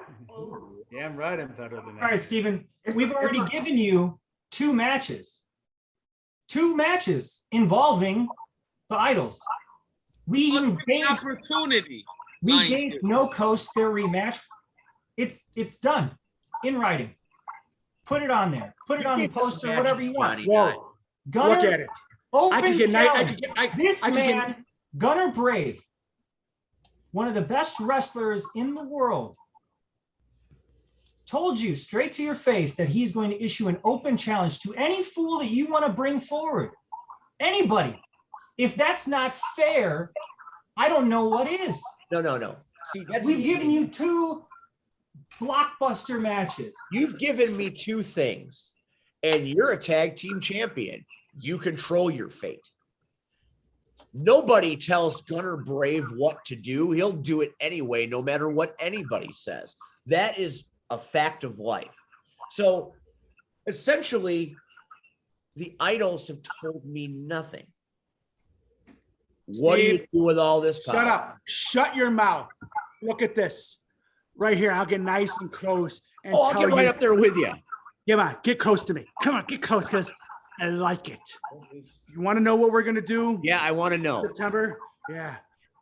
Damn right I'm better than that. All right, Stephen, we've already given you 2 matches. 2 matches involving the Idols. We even gave Opportunity. we gave No Coast their rematch. It's done in writing. Put it on there. Put it on the poster, whatever you want. Whoa. Gunner, Look at it. open I could get challenge. This I could man, get- Gunner Brave, one of the best wrestlers in the world, told you straight to your face that he's going to issue an open challenge to any fool that you want to bring forward. Anybody. If that's not fair, I don't know what is. No. See, that's We've easy. given you 2 blockbuster matches. You've given me 2 things, and you're a tag team champion. You control your fate. Nobody tells Gunner Brave what to do. He'll do it anyway, no matter what anybody says. That is a fact of life. So essentially, the Idols have told me nothing. What do you Steve, do with all this power? Shut up. Shut your mouth. Look at this. Right here. I'll get nice and close and Oh, I'll tell get right you. up there with you. Come on, get close to me. Come on, get close because I like it. You want to know what we're going to do? Yeah, I want to know. September? Yeah.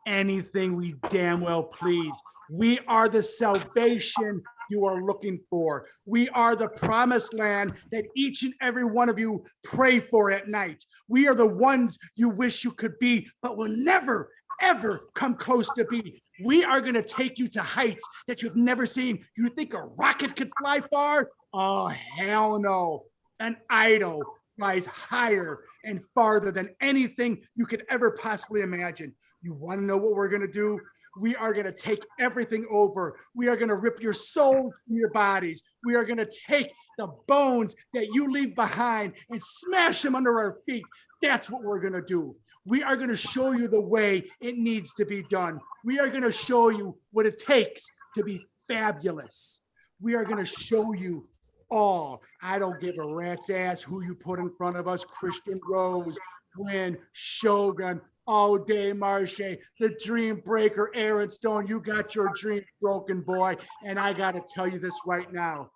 Anything we damn well please. We are the salvation you are looking for. We are the promised land that each and every one of you pray for at night. We are the ones you wish you could be, but will never, ever come close to be. We are going to take you to heights that you've never seen. You think a rocket could fly far? Oh, hell no. An idol flies higher and farther than anything you could ever possibly imagine. You want to know what we're going to do? We are going to take everything over. We are going to rip your souls from your bodies. We are going to take the bones that you leave behind and smash them under our feet. That's what we're going to do. We are going to show you the way it needs to be done. We are going to show you what it takes to be fabulous. We are going to show you all. I don't give a rat's ass who you put in front of us. Christian Rose, Quinn, Shogun, All Day Marche, the Dream Breaker, Aaron Stone. You got your dream broken, boy. And I got to tell you this right now.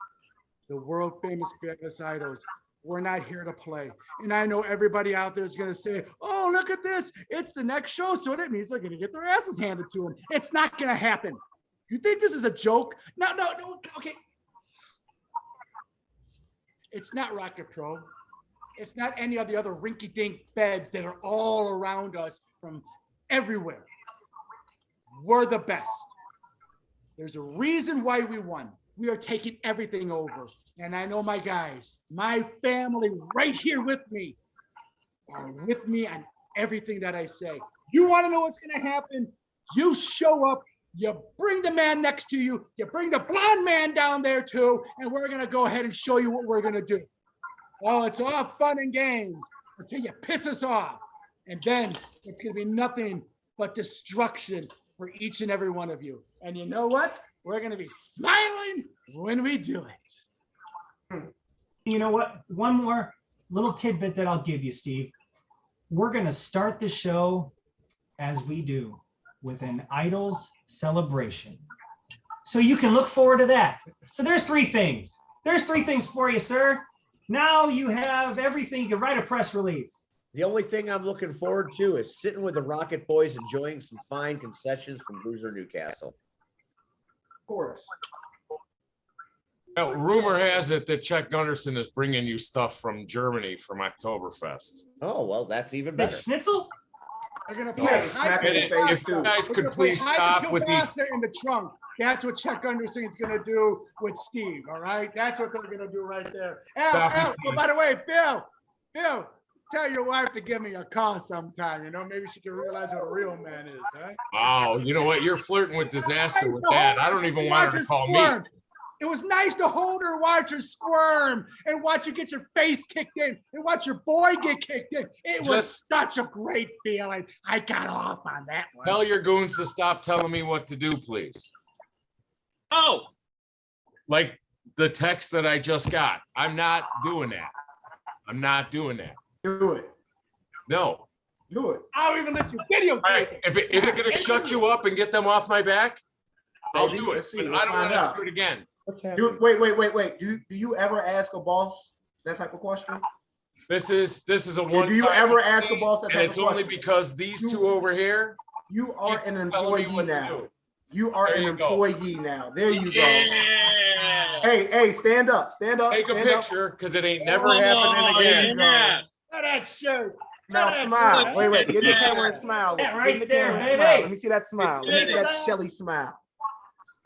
The world famous Fabulous Idols. We're not here to play. And I know everybody out there is going to say, oh, look at this. It's the next show. So that means they're going to get their asses handed to them. It's not going to happen. You think this is a joke? No. Okay. It's not Rocket Pro. It's not any of the other rinky-dink beds that are all around us from everywhere. We're the best. There's a reason why we won. We are taking everything over. And I know my guys, my family right here with me are with me on everything that I say. You want to know what's going to happen? You show up you bring the man next to you, you bring the blonde man down there too, and we're gonna go ahead and show you what we're gonna do. Oh, it's all fun and games until you piss us off. And then it's gonna be nothing but destruction for each and every one of you. And you know what? We're gonna be smiling when we do it. You know what? One more little tidbit that I'll give you, Steve. We're gonna start the show as we do with an Idols celebration. So you can look forward to that. So there's three things. There's three things for you, sir. Now you have everything. You can write a press release. The only thing I'm looking forward to is sitting with the Rocket Boys, enjoying some fine concessions from Bruiser Newcastle. Of course. Now, rumor has it that Chuck Gunderson is bringing you stuff from Germany from Oktoberfest. Oh, well, that's even The better. schnitzel? They're gonna Yeah, put smack hide in the And face if you too. guys We're could gonna please put hide stop with the kielbasa in the trunk. That's what Chuck Gunderson is gonna do with Steve. All right, that's what they're gonna do right there. Stop Al, it, oh, by the way, Bill, tell your wife to give me a call sometime. You know, maybe she can realize what a real man is. Right? Wow, you know what? You're flirting with disaster with that. I don't even want her to call me. It was nice to hold her, watch her squirm, and watch you get your face kicked in, and watch your boy get kicked in. It was such a great feeling. I got off on that one. Tell your goons to stop telling me what to do, please. Oh, Like the text that I just got. I'm not doing that. I'm not doing that. Do it. No. Do it. I'll even let you videotape All right. it. Is it going to shut you up and get them off my back? I'll Maybe. do it. Let's see. But Let's I don't want find to out. do it again. What's happening? Wait. Do you ever ask a boss that type of question? This is a Yeah, one. do you ever ask a boss that And type it's of only question? because these two over here. You are an keep telling me employee what to now. do. You are There an you go. employee now. There you go. yeah. Hey, stand up. Stand up. Take a stand up. picture because it ain't never Come happening on, There again. you go. yeah. Look at that shirt. Now Look at that smile. shirt. Wait. Get in the Yeah. camera and smile. Yeah, Get right in the there, camera and baby. smile. Let me see that smile. Let me see Yeah. that Shelly smile.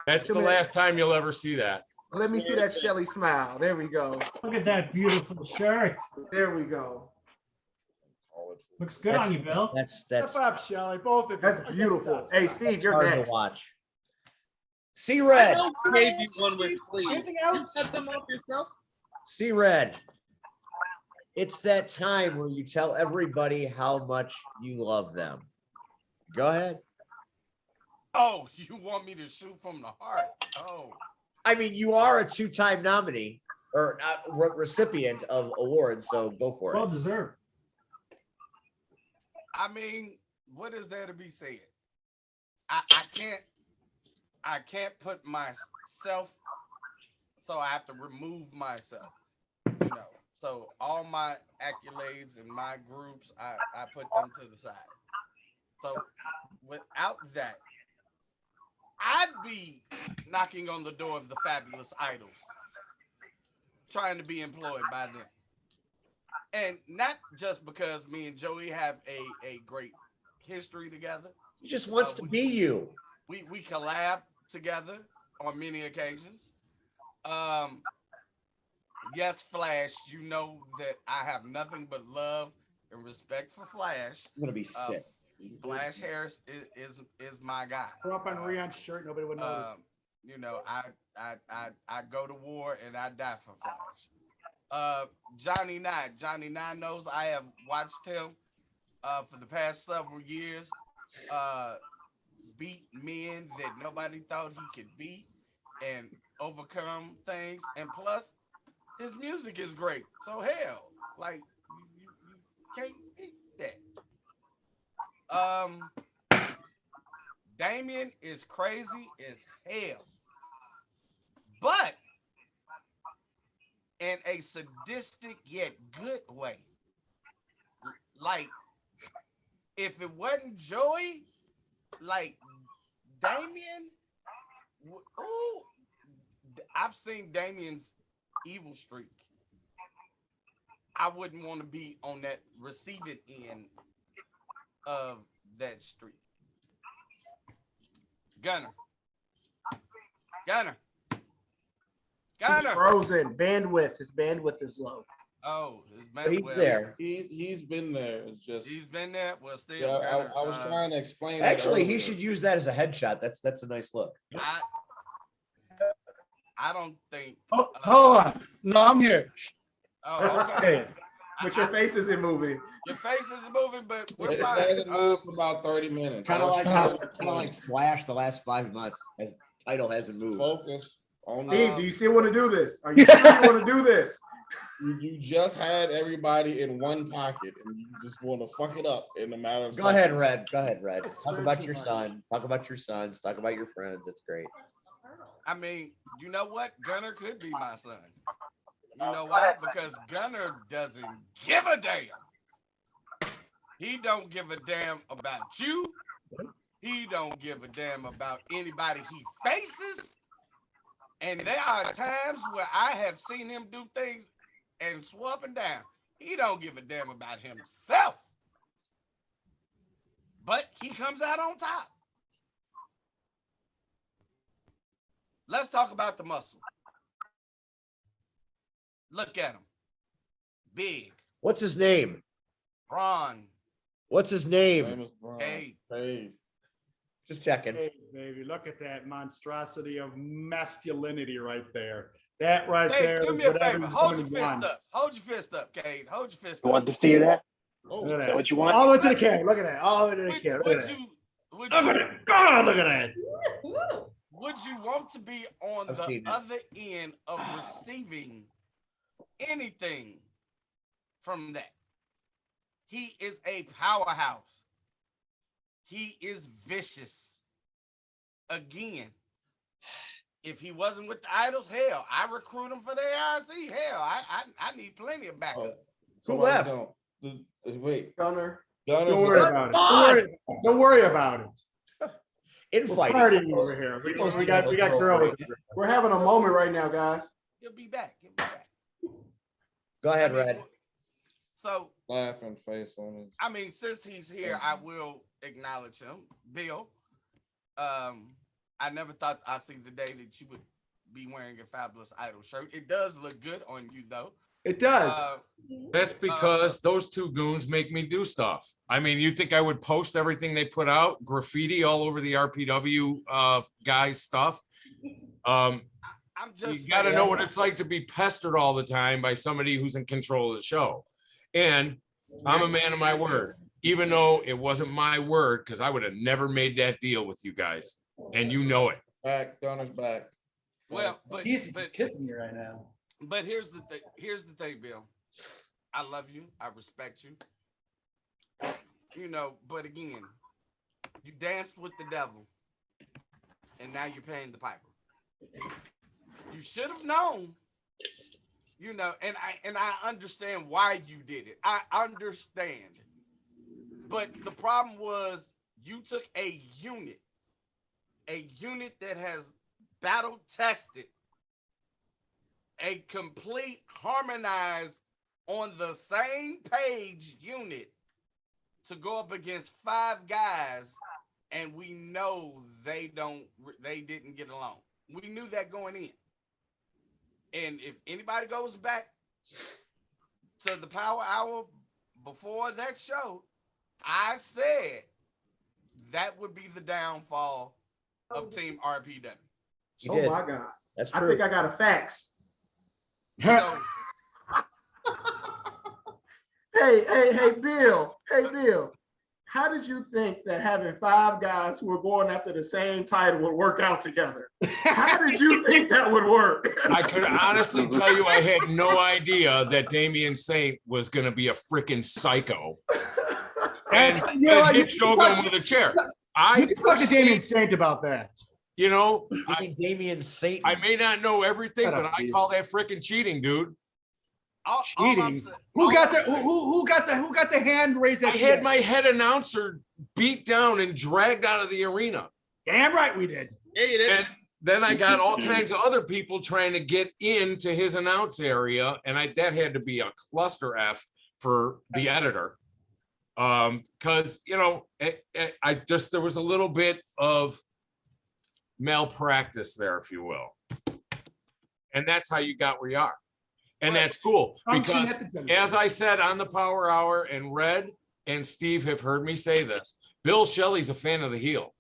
That's the last time you'll ever see that. Let me see that Shelly smile. There we go. Look at that beautiful shirt. There we go. Looks good on you, Bill. That's Step up, Shelly. Both of you. That's Look at beautiful. stuff. Hey, Steve, you're hard to next. watch. See I Red. know who gave you one with please. Anything You else? set them up yourself. See Red. It's that time where you tell everybody how much you love them. Go ahead. Oh, you want me to shoot from the heart? Oh, I mean, you are a two-time nominee or recipient of awards, so go for Well it. deserved. I mean, what is there to be said? I can't put myself, so I have to remove myself. You know, so all my accolades and my groups, I put them to the side. So without that, I'd be knocking on the door of the fabulous idols, trying to be employed by them. And not just because me and Joey have a great history together. He just wants to be you. We collab together on many occasions. Yes, Flash, you know that I have nothing but love and respect for Flash. I'm gonna be sick. Flash Harris is my guy. Throw up on Rion's shirt. Nobody would notice. You know, I go to war and I die for Flash. Johnny Nine knows I have watched him for the past several years beat men that nobody thought he could beat and overcome things. And plus, his music is great. So hell, like you can't beat that. Damien is crazy as hell, but in a sadistic yet good way. Like, if it wasn't Joey, like Damien, ooh, I've seen Damien's evil streak. I wouldn't want to be on that receiving end of that streak. Gunner. He's frozen. Bandwidth. His bandwidth is low. Oh, it's But been he's well, there. He's been there. It's just He's been there. Well, still, yeah, Gunner, I was trying to explain. Actually, that he earlier. should use that as a headshot. That's a nice look. I don't think. Oh, hold on. No, I'm here. Oh, okay. But your face isn't moving. Your face is moving, but we're It fine. hasn't moved for about 30 minutes. Kind of like Flash the last 5 months as title hasn't moved. Focus on Steve, do you still want to do this? Are you sure you want to do this? You just had everybody in one pocket, and you just want to fuck it up in a matter of. Go seconds. ahead, Red. Go ahead, Red. Talk about your son. Talk about your sons. Talk about your friends. It's great. I mean, you know what? Gunner could be my son. You know why? Because Gunner doesn't give a damn. He don't give a damn about you. He don't give a damn about anybody he faces. And there are times where I have seen him do things and swear up and down. He don't give a damn about himself. But he comes out on top. Let's talk about the muscle. Look at him. Big. What's his name? Braun. What's his name? Hey. Just checking. Hey, baby, look at that monstrosity of masculinity right there. That right Hey, there do is me a what favor. Hold your everybody fist up. wants. Hold your fist up, Cade. Hold your fist You up. want to see that? Oh, Look at Is that. that what you want? All the way to the camera. Look at that. All the way to the camera. Look at that. Look at it. God, look at that. Would you want to be on I've seen the it. other end of receiving anything from that? He is a powerhouse. He is vicious. Again, if he wasn't with the Idols, hell, I recruit him for the ARC. Hell, I need plenty of backup. Who left? Wait, Gunner. Don't worry about it. Don't worry about it. We're Infighting. partying over here. We got girls. We're having a moment right now, guys. He'll be back. He'll be back. Go ahead, I mean, Red. So, laughing face on it. I mean, since he's here, I will acknowledge him. Bill, I never thought I'd see the day that you would be wearing a Fabulous Idol shirt. It does look good on you, though. It does. That's because those two goons make me do stuff. I mean, you think I would post everything they put out, graffiti all over the RPW guys' stuff? I'm just You got to saying. know what it's like to be pestered all the time by somebody who's in control of the show. And I'm a man of my word, even though it wasn't my word, because I would have never made that deal with you guys, and you know it. Back, Gunner's back. Well, but Jesus is kissing me right now. But here's the thing. Here's the thing, Bill. I love you. I respect you. You know, but again, you danced with the devil, and now you're paying the piper. You should have known. You know, and I understand why you did it. I understand. But the problem was you took a unit that has battle tested, a complete harmonized on the same page unit to go up against 5 guys, and we know they didn't get along. We knew that going in. And if anybody goes back to the Power Hour before that show, I said that would be the downfall of Team RPW. You Oh did. my God. That's I true. think I got a fax. So, Hey, Bill. Hey, Bill. How did you think that having 5 guys who were going after the same title would work out together? How did you think that would work? I could honestly tell you I had no idea that Damian Saint was going to be a freaking psycho. And hit Shogun with a chair. You can talk to Damian Saint about that. You know, Damian Saint. I may not know everything, Shut up, but I Steve. call that freaking cheating, dude. Cheating. Who got the hand raised? I had my head announcer beat down and dragged out of the arena. Damn right we did. Yeah, you did. And then I got all kinds of other people trying to get into his announce area, and that had to be a cluster F for the editor. Because you know, there was a little bit of malpractice there, if you will, and that's how you got where you are. And that's cool Function because, at the gym. as I said on the Power Hour, and Red and Steve have heard me say this, Bill Shelley's a fan of the heel.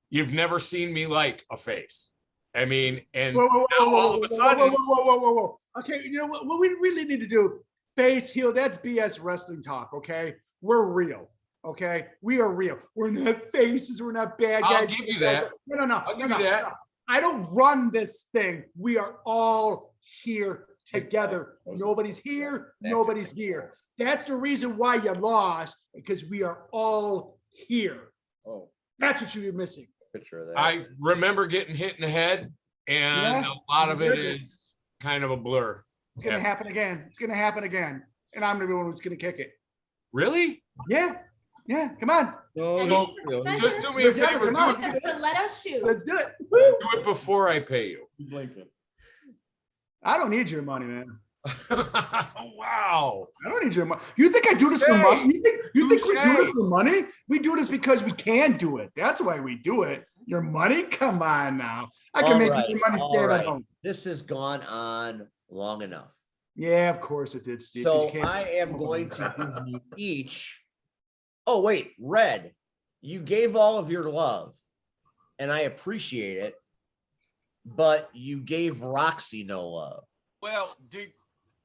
You've never seen me like a face. I mean, and now all of a sudden, whoa. Okay, you know what we really need to do? Face, heel, that's BS wrestling talk, okay? We're real, okay? We are real. We're not faces, we're not bad guys. I'll give you that. No. I'll give you that. No. I don't run this thing. We are all here together. Nobody's here, nobody's here. That's the reason why you lost, because we are all here. Oh, That's what you're missing. picture of that. I remember getting hit in the head, and Yeah, a lot of it deserve it. is kind of a blur. It's gonna happen again. It's gonna happen again. And I'm gonna be the one who's gonna kick it. Really? Yeah. Come on. So just do me a favor. Come on. The stiletto shoe. Let's do it. Do it before I pay you. I don't need your money, man. Wow. I don't need your money. You think I do this for money? You think we do Touche. this for money? We do this because we can do it. That's why we do it. Your money? Come on now. I can make your money stand alone. This has gone on long enough. Yeah, of course it did, Steve. 'cause So you can't- I am going to give you each. Oh, wait, Red, you gave all of your love, and I appreciate it, but you gave Roxy no love. Well,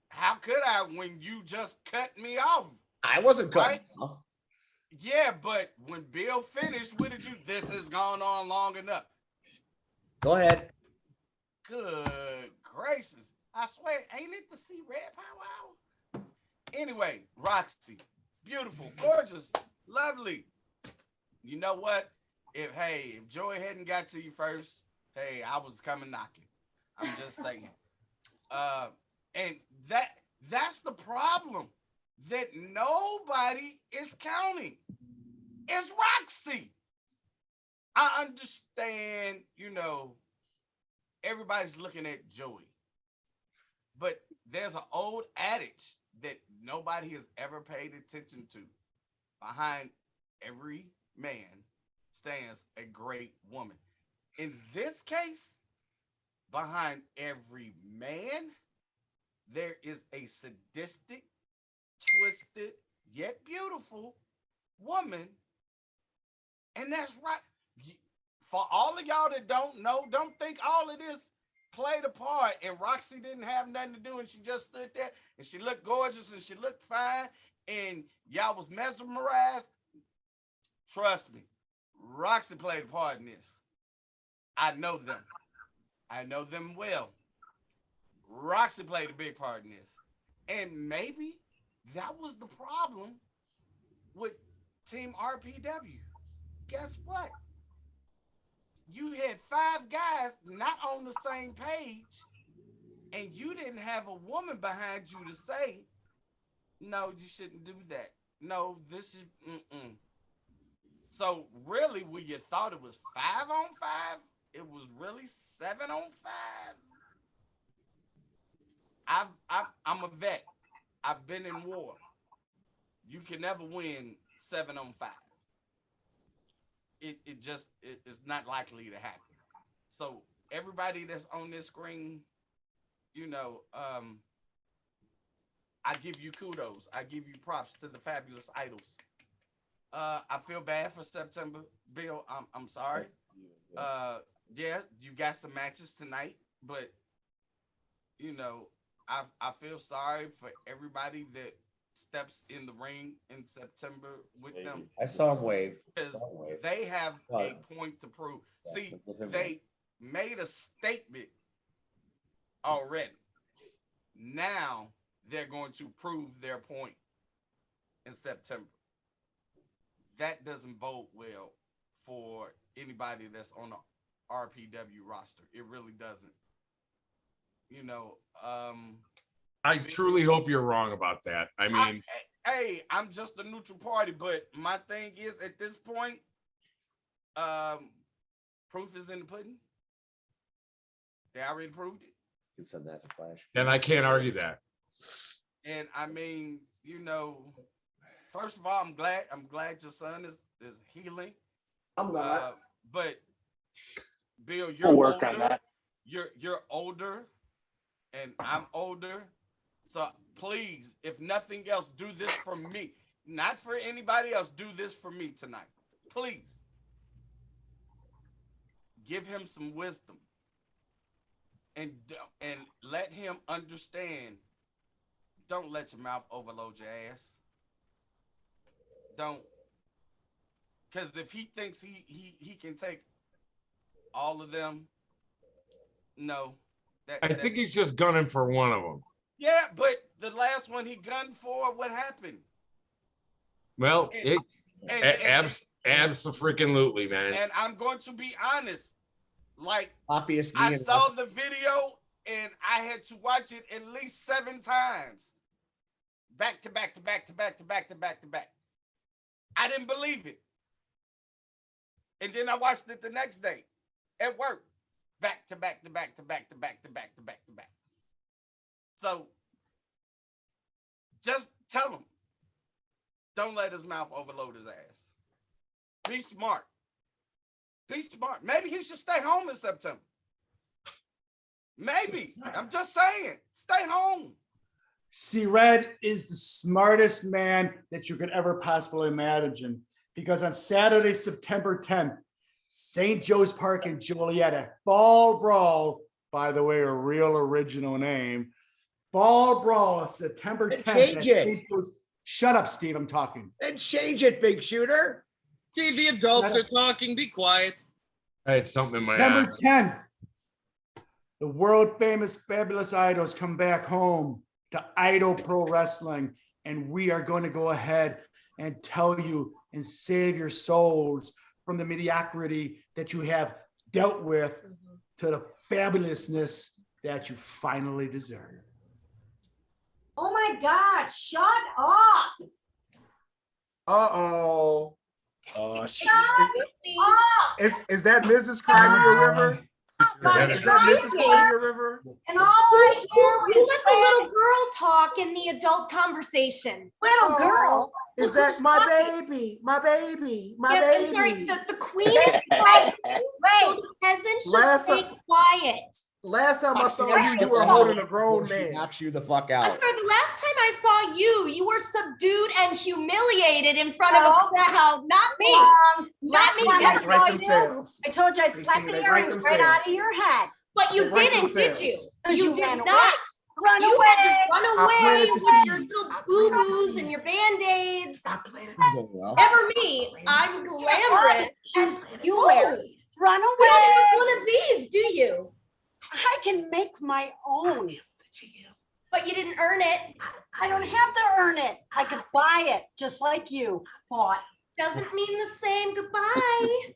how could I when you just cut me off? I wasn't cutting Right? you off. Yeah, but when Bill finished, what did you? This has gone on long enough. Go ahead. Good gracious. I swear, ain't it the See Red Power Hour? Anyway, Roxy, beautiful, gorgeous, lovely. You know what? If Joey hadn't got to you first, hey, I was coming knocking. I'm just saying. And that's the problem that nobody is counting. It's Roxy. I understand, everybody's looking at Joey. But there's an old adage that nobody has ever paid attention to. Behind every man stands a great woman. In this case, behind every man, there is a sadistic, twisted, yet beautiful woman. And that's right. For all of y'all that don't know, don't think all of this played a part and Roxy didn't have nothing to do and she just stood there and she looked gorgeous and she looked fine and y'all was mesmerized. Trust me, Roxy played a part in this. I know them. I know them well. Roxy played a big part in this. And maybe that was the problem with Team RPW. Guess what? You had 5 guys not on the same page, and you didn't have a woman behind you to say, no, you shouldn't do that. No, this is, So really, when you thought it was 5 on 5, it was really 7 on 5. I'm a vet. I've been in war. You can never win 7 on 5. It's not likely to happen. So everybody that's on this screen, I give you kudos. I give you props to the fabulous idols. I feel bad for September, Bill. I'm sorry. Yeah, you got some matches tonight, but I feel sorry for everybody that steps in the ring in September with them. I saw him wave. Because they have a point to prove. See, they made a statement already. Now they're going to prove their point in September. That doesn't bode well for anybody that's on the RPW roster. It really doesn't. I truly hope you're wrong about that. I mean, I'm just a neutral party, but my thing is at this point, proof is in the pudding. They already proved it. You can send that to Flash. and I can't argue that. And I mean, first of all, I'm glad your son is healing. I'm glad. But Bill, you're We'll work older. on that. You're older, and I'm older. So please, if nothing else, do this for me. Not for anybody else. Do this for me tonight. Please. Give him some wisdom. And let him understand. Don't let your mouth overload your ass. Don't. Because if he thinks he can take all of them, no. I think he's just gunning for one of them. Yeah, but the last one he gunned for, what happened? Well, abso-freaking-lutely, man. And I'm going to be honest. Like, obviously, I saw the video and I had to watch it at least 7 times. Back to back to back to back to back to back to back. I didn't believe it. And then I watched it the next day at work. Back to back to back to back to back to back to back to back. So just tell him. Don't let his mouth overload his ass. Be smart. Be smart. Maybe he should stay home in September. Maybe. I'm just saying. Stay home. See, Red is the smartest man that you could ever possibly imagine. Because on Saturday, September 10th, St. Joe's Park in Joliet at Fall Brawl, by the way, a real original name. Fall Brawl, September 10th. At St. Joe's. Shut up, Steve. I'm talking. Then change it, big shooter. See, the adults are talking. Be quiet. I had something in my September eye. 10th. The world famous Fabulous Idols come back home to Idol Pro Wrestling. And we are going to go ahead and tell you and save your souls from the mediocrity that you have dealt with to the fabulousness that you finally deserve. Oh my God, shut up. Uh-oh. Shut up. Is that Mrs. Crimea River? Is that Mrs. Crimea River? And all I hear is let the little girl talk in the adult conversation. Little girl? Is that my baby? My baby? My Yes, baby? I'm sorry, the queen is quiet. So the peasant should stay quiet. Last time I saw you, you were holding a grown man. Knocks you the fuck I'm out. sorry, the last time I saw you, you were subdued and humiliated in front of a crowd. Not me. Not me. They write themselves. I told you I'd slap They the write earrings right out of themselves. your head. But you They write didn't, did themselves. you? You ran did away. not. Run You away. had to run I away planted the with your seed. little I planted the boo-boos seed. and your band-aids. I planted Never me. I'm glamorous. And you Oh, wear. Run you don't away. have one of these, do you? I can make my own. But you didn't earn it. I don't have to earn it. I could buy it just like you bought. Doesn't mean the same. Goodbye.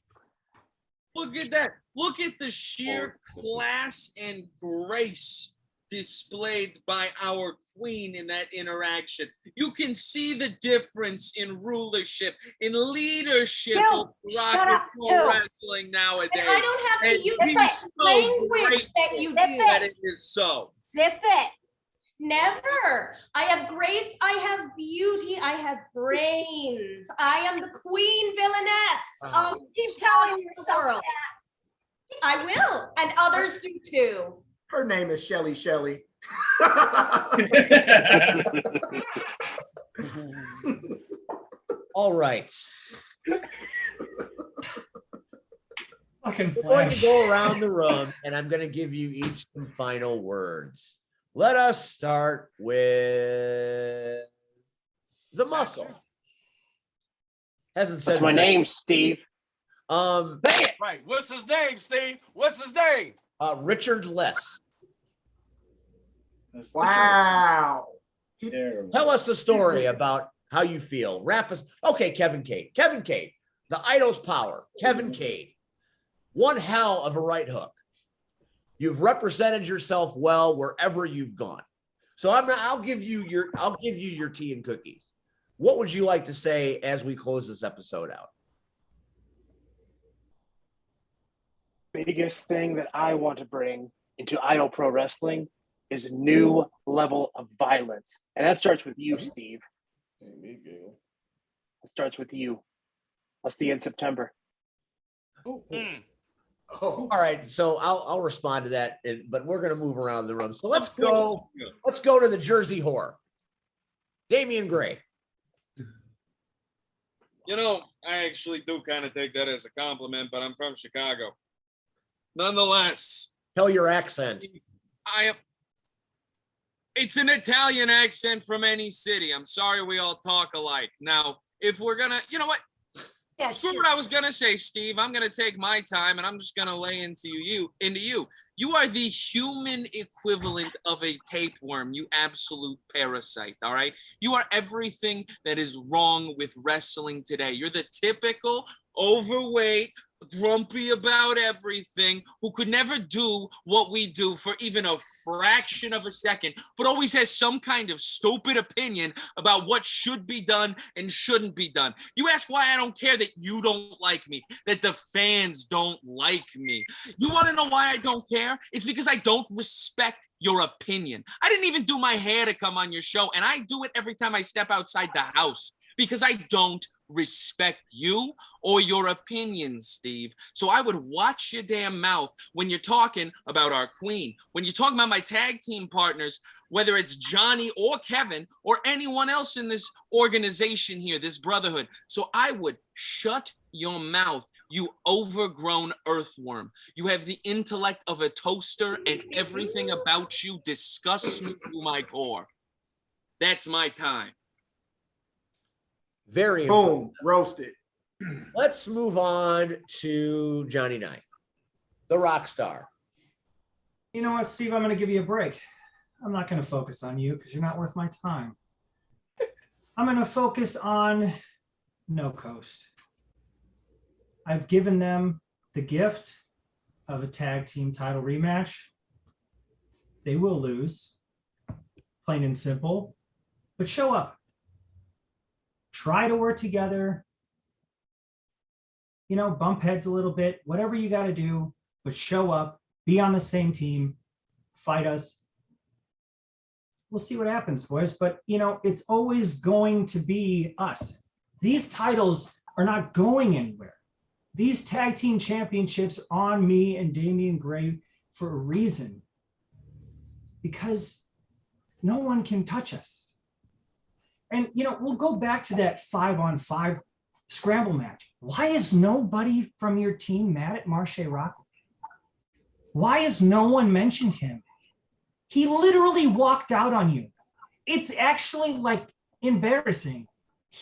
Look at that. Look at the sheer class and grace displayed by our queen in that interaction. You can see the difference in rulership, in leadership You, of shut rock up, and too. roll wrestling nowadays. And I don't have And to use he's that so language great that you Zip do. that it is so. Zip it. Never. I have grace. I have beauty. I have brains. I am the queen villainess of Keep telling the yourself world. I will, and others do too. Her name is Shelly Shelly. All right. Fucking We're going to Flash. go around the room and I'm going to give you each some final words. Let us start with the muscle. Hasn't said That's my name, Steve. Um, Say it. Right. What's his name, Steve? What's his name? Richard Less. Wow. Tell us the story about how you feel. Wrap us. Okay, Kevin Cade. Kevin Cade, the Idol's power. Kevin Cade, one hell of a right hook. You've represented yourself well wherever you've gone. So I'll give you your tea and cookies. What would you like to say as we close this episode out? Biggest thing that I want to bring into Idol Pro Wrestling is a new level of violence. And that starts with you, Steve. It starts with you. I'll see you in September. Oh. All right, so I'll respond to that, but we're gonna move around the room. So let's go to the Jersey Whore. Damian Gray. You know, I actually do kind of take that as a compliment, but I'm from Chicago. Nonetheless, tell your accent. It's an Italian accent from any city. I'm sorry we all talk alike. Now, if we're gonna, you know what? Yeah, sure. What I was gonna say, Steve. I'm gonna take my time and I'm just gonna lay into you. You are the human equivalent of a tapeworm, you absolute parasite. All right. You are everything that is wrong with wrestling today. You're the typical overweight, grumpy about everything, who could never do what we do for even a fraction of a second, but always has some kind of stupid opinion about what should be done and shouldn't be done. You ask why I don't care that you don't like me, that the fans don't like me. You want to know why I don't care? It's because I don't respect your opinion. I didn't even do my hair to come on your show, and I do it every time I step outside the house because I don't respect you or your opinions, Steve. So I would watch your damn mouth when you're talking about our queen, when you're talking about my tag team partners, whether it's Johnny or Kevin or anyone else in this organization here, this brotherhood. So I would shut your mouth, you overgrown earthworm. You have the intellect of a toaster and everything about you disgusts me to my core. That's my time. Very boom, roasted. Let's move on to Johnny Knight, the rock star. You know what, Steve? I'm going to give you a break. I'm not going to focus on you because you're not worth my time. I'm going to focus on No Coast. I've given them the gift of a tag team title rematch. They will lose, plain and simple, but show up. Try to work together, you know, bump heads a little bit, whatever you got to do, but show up, be on the same team, fight us. We'll see what happens, boys. But, you know, it's always going to be us. These titles are not going anywhere. These tag team championships on me and Damian Gray for a reason, because no one can touch us. And, you know, we'll go back to that 5-on-5 scramble match. Why is nobody from your team mad at Marshe Rockwood? Why has no one mentioned him? He literally walked out on you. It's actually like embarrassing.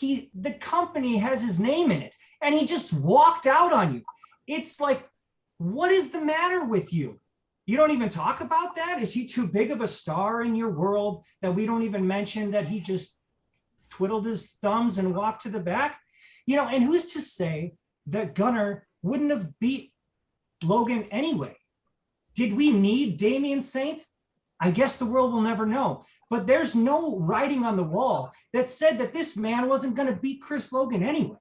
The company has his name in it and he just walked out on you. It's like, what is the matter with you? You don't even talk about that? Is he too big of a star in your world that we don't even mention that he just twiddled his thumbs and walked to the back? You know, and who's to say that Gunner wouldn't have beat Logan anyway? Did we need Damian Saint? I guess the world will never know. But there's no writing on the wall that said that this man wasn't going to beat Chris Logan anyway.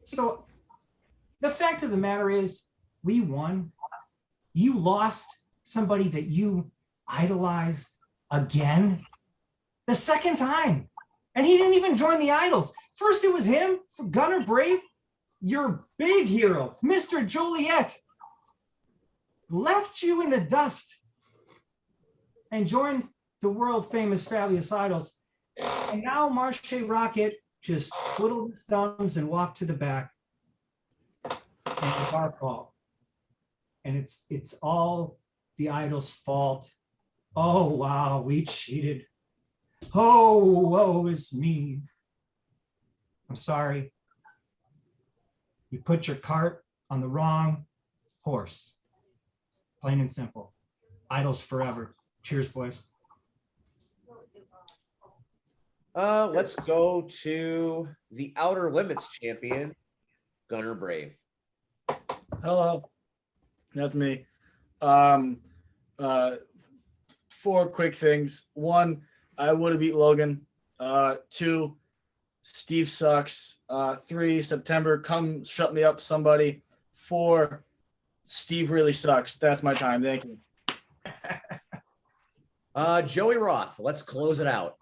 So the fact of the matter is, we won. You lost somebody that you idolized again, the second time. And he didn't even join the Idols. First it was him, for Gunner Brave, your big hero, Mr. Joliet, left you in the dust and joined the world famous Fabulous Idols. And now Marshe Rockett just twiddled his thumbs and walked to the back. And it's our fault. And it's all the Idols' fault. Oh, wow, we cheated. Oh, woe is me. I'm sorry. You put your cart on the wrong horse. Plain and simple. Idols forever. Cheers, boys. Let's go to the Outer Limits champion, Gunner Brave. Hello, that's me. 4 quick things. 1, I would have beat Logan. 2, Steve sucks. 3, September, come shut me up, somebody. 4, Steve really sucks. That's my time. Thank you. Joey Roth, let's close it out.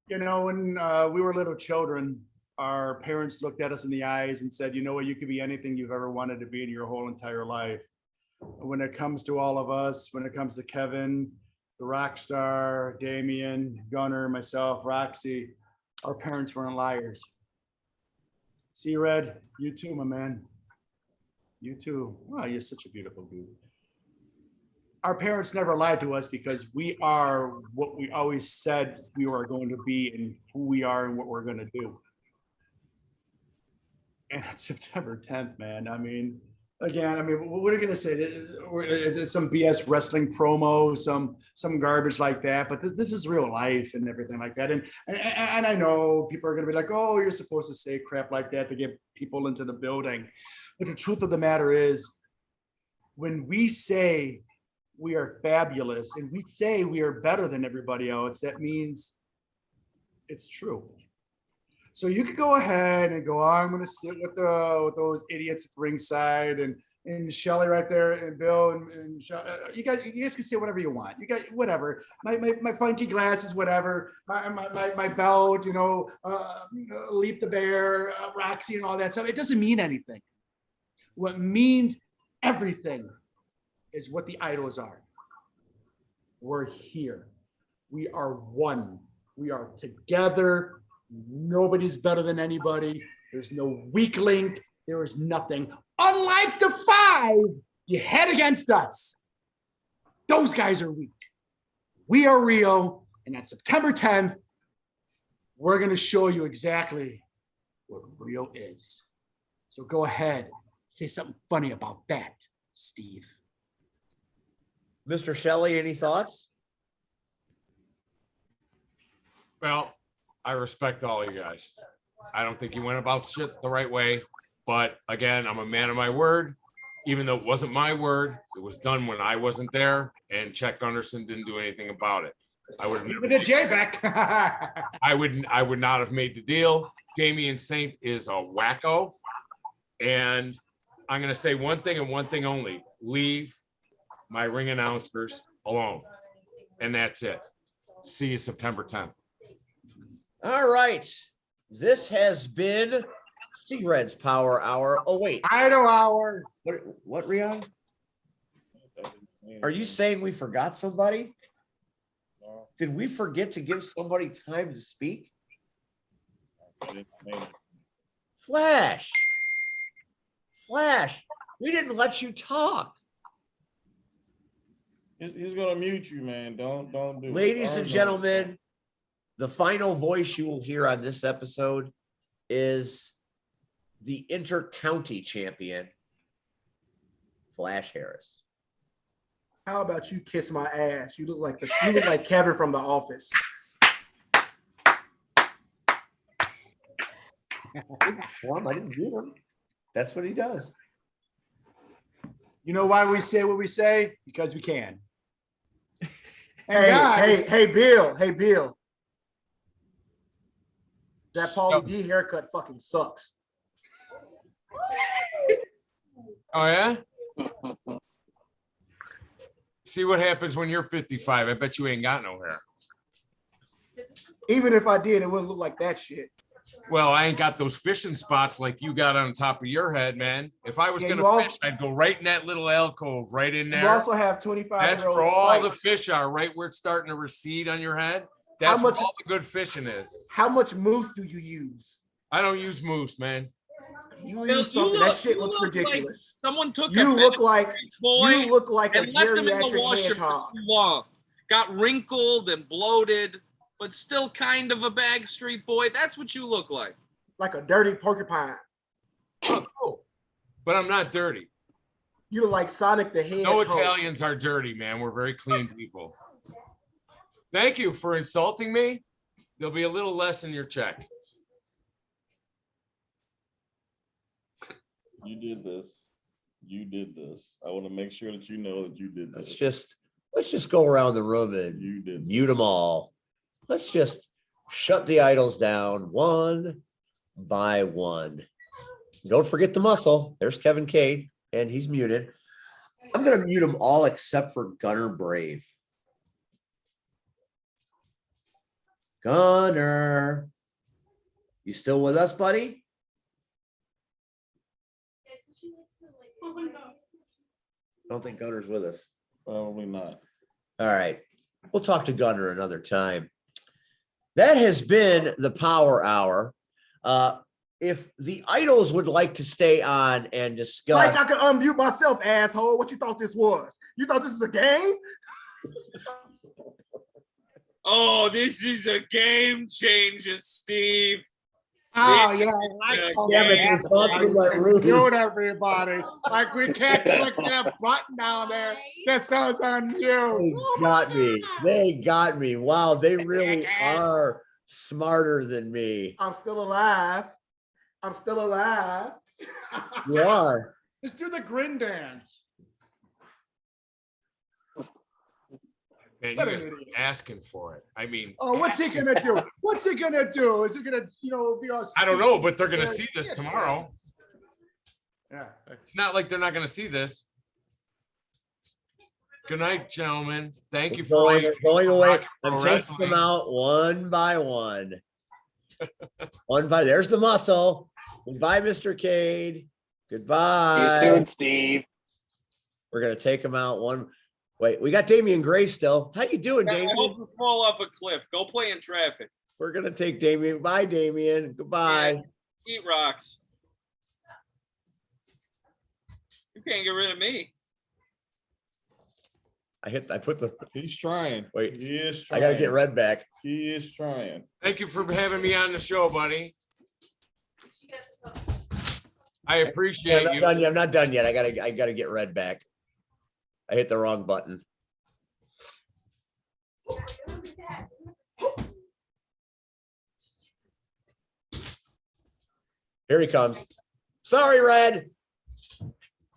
You know, when we were little children, our parents looked at us in the eyes and said, you know what, you could be anything you've ever wanted to be in your whole entire life. When it comes to all of us, when it comes to Kevin, the rock star, Damien, Gunner, myself, Roxy, our parents weren't liars. See, Red, you too, my man. You too. Oh, you're such a beautiful dude. Our parents never lied to us because we are what we always said we were going to be and who we are and what we're going to do. And it's September 10th, man. I mean, again, what are you going to say? It's some BS wrestling promo, some garbage like that. But this is real life and everything like that. And I know people are going to be like, oh, you're supposed to say crap like that to get people into the building. But the truth of the matter is, when we say we are fabulous and we say we are better than everybody else, that means it's true. So you could go ahead and go, oh, I'm going to sit with those idiots at the ringside and Shelly right there and Bill and you guys can say whatever you want. You got whatever. My funky glasses, whatever. My belt, Leap the Bear, Roxy, and all that stuff. It doesn't mean anything. What means everything is what the idols are. We're here. We are one. We are together. Nobody's better than anybody. There's no weak link. There is nothing. Unlike the 5 you had against us. Those guys are weak. We are real. And on September 10th, we're going to show you exactly what real is. So go ahead. Say something funny about that, Steve. Mr. Shelley, any thoughts? Well, I respect all you guys. I don't think you went about shit the right way. But again, I'm a man of my word. Even though it wasn't my word, it was done when I wasn't there, and Chuck Gunderson didn't do anything about it. I would have never. The J back. I would not have made the deal. Damian Saint is a wacko, and I'm going to say one thing and one thing only: leave my ring announcers alone, and that's it. See you September 10th. All right. This has been C-Red's Power Hour. Oh, wait. Idol Hour. What, Rion? Are you saying we forgot somebody? Did we forget to give somebody time to speak? Flash. We didn't let you talk. He's gonna mute you, man. Don't do it. Ladies and gentlemen, the final voice you will hear on this episode is the inter-county champion, Flash Harris. How about you kiss my ass? You look like Kevin from The Office. I didn't do him. That's what he does. You know why we say what we say? Because we can. Hey, Bill. That Paulie D haircut fucking sucks. Oh, yeah? See what happens when you're 55. I bet you ain't got no hair. Even if I did, it wouldn't look like that shit. Well, I ain't got those fishing spots like you got on top of your head, man. If I was going to fish, I'd go right in that little alcove, right in there. You also have 25-year-old That's where all the fish are, right where it's starting to recede on your head. That's where all the good fishing is. How much mousse do you use? I don't use mousse, man. You use something. That shit looks ridiculous. Like someone took you look like a and left him in the geriatric washer for hedgehog. too long. Got wrinkled and bloated, but still kind of a bag street boy. That's what you look like. Like a dirty porcupine. Oh, cool. But I'm not dirty. You look like Sonic the Hedgehog. No Italians are dirty, man. We're very clean people. Thank you for insulting me. There'll be a little less in your check. You did this. I want to make sure that you know that you did this. Let's just go around the room and mute them all. Let's just shut the idols down one by one. Don't forget the muscle. There's Kevin Cade, and he's muted. I'm going to mute them all except for Gunner Brave. Gunner. You still with us, buddy? I don't think Gunner's with us. Probably not. All right. We'll talk to Gunner another time. That has been the Power Hour. If the idols would like to stay on and discuss. Like I could unmute myself, asshole. What you thought this was? You thought this was a game? Oh, this is a game changer, Steve. Oh yeah, Damn it, they're talking about rude. mute everybody. Like we can't click that button down there that says unmute. They got me. They got me. Wow, they really are smarter than me. I'm still alive. I'm still alive. You are. Let's do the grin dance. Man, you guys are asking for it. I mean, Oh, what's he gonna do? What's he gonna do? Is he gonna, be all? I don't know, but they're gonna see this tomorrow. Yeah. It's not like they're not gonna see this. Good night, gentlemen. Thank you for Going away. Pro I'm taking them out one by one. There's the muscle. Goodbye, Mr. Cade. Goodbye. See you soon, Steve. We're gonna take them out one. Wait, we got Damian Gray still. How you doing, I Damian? hope you fall off a cliff. Go play in traffic. We're gonna take Damian. Bye, Damian. Goodbye. Eat rocks. You can't get rid of me. I put the. He's trying. Wait, he is I trying. gotta get Red back. He is trying. Thank you for having me on the show, buddy. I appreciate you. I'm not done yet. I gotta get Red back. I hit the wrong button. Here he comes. Sorry, Red.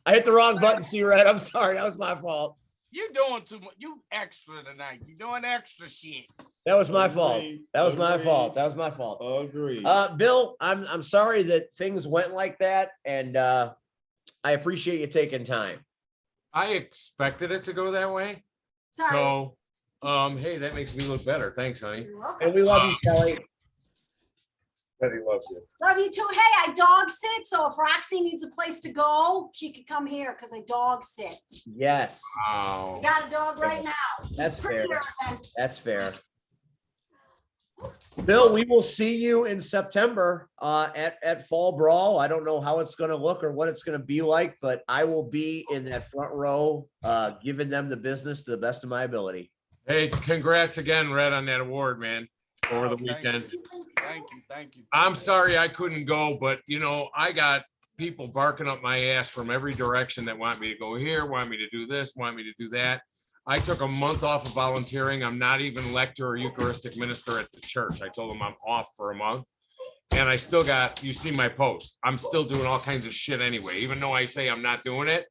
I hit the wrong button. See, Red. I'm sorry. That was my fault. You doing too much. You extra tonight. You doing extra shit. That was my fault. That was my fault. That was my fault. Agreed. Bill, I'm sorry that things went like that, and I appreciate you taking time. I expected it to go that way. Sorry. So, hey, that makes me look better. Thanks, honey. You're welcome. And we love you, Kelly. Betty loves you. Love you too. Hey, I dog sit, so if Roxy needs a place to go, she could come here because I dog sit. Yes, Wow. I got a dog right now. That's He's fair. prettier than- That's fair. Bill, we will see you in September at Fall Brawl. I don't know how it's going to look or what it's going to be like, but I will be in that front row, giving them the business to the best of my ability. Hey, congrats again, Red, on that award, man, over the weekend. Thank you. I'm sorry I couldn't go, but I got people barking up my ass from every direction that want me to go here, want me to do this, want me to do that. I took a month off of volunteering. I'm not even lector or Eucharistic minister at the church. I told them I'm off for a month. And I still got, you see my post. I'm still doing all kinds of shit anyway. Even though I say I'm not doing it,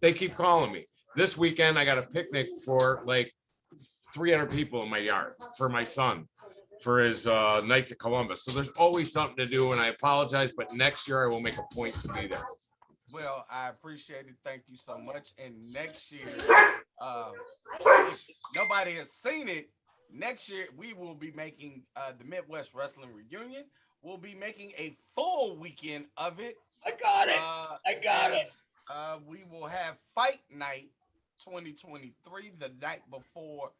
they keep calling me. This weekend, I got a picnic for like 300 people in my yard for my son for his Knights of Columbus. So there's always something to do, and I apologize, but next year I will make a point to be there. Well, I appreciate it. Thank you so much. And next year, if nobody has seen it, next year we will be making the Midwest Wrestling Reunion. We'll be making a full weekend of it. I got it. I got it. We will have Fight Night 2023, the night before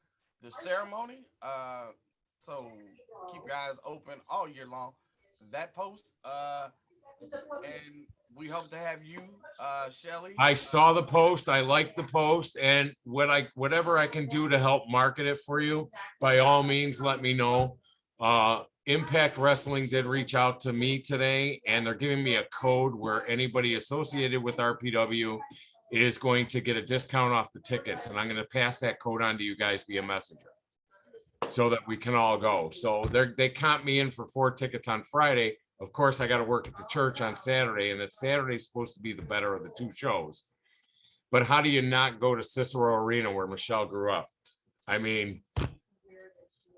the ceremony. So keep your eyes open all year long for that post. And we hope to have you, Shelly. I saw the post. I liked the post, and whatever I can do to help market it for you, by all means, let me know. Impact Wrestling did reach out to me today, and they're giving me a code where anybody associated with RPW is going to get a discount off the tickets, and I'm going to pass that code on to you guys via messenger so that we can all go. So they comp me in for 4 tickets on Friday. Of course, I got to work at the church on Saturday, and that Saturday's supposed to be the better of the 2 shows. But how do you not go to Cicero Arena where Michelle grew up? I mean,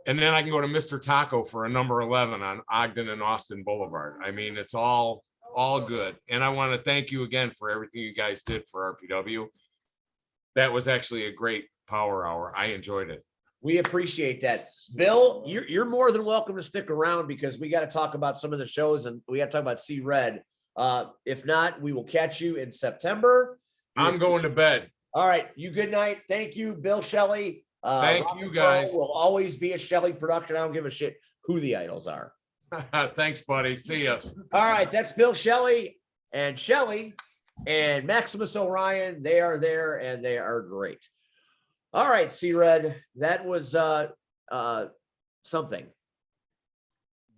and then I can go to Mr. Taco for a number 11 on Ogden and Austin Boulevard. I mean, it's all good. And I want to thank you again for everything you guys did for RPW. That was actually a great power hour. I enjoyed it. We appreciate that. Bill, you're more than welcome to stick around because we got to talk about some of the shows and we got to talk about C Red. If not, we will catch you in September. I'm going to bed. All right. You good night. Thank you, Bill Shelley. Thank you guys. Will always be a Shelley production. I don't give a shit who the idols are. Thanks, buddy. See ya. All right. That's Bill Shelley and Maximus Orion. They are there and they are great. All right, C-Red, that was something.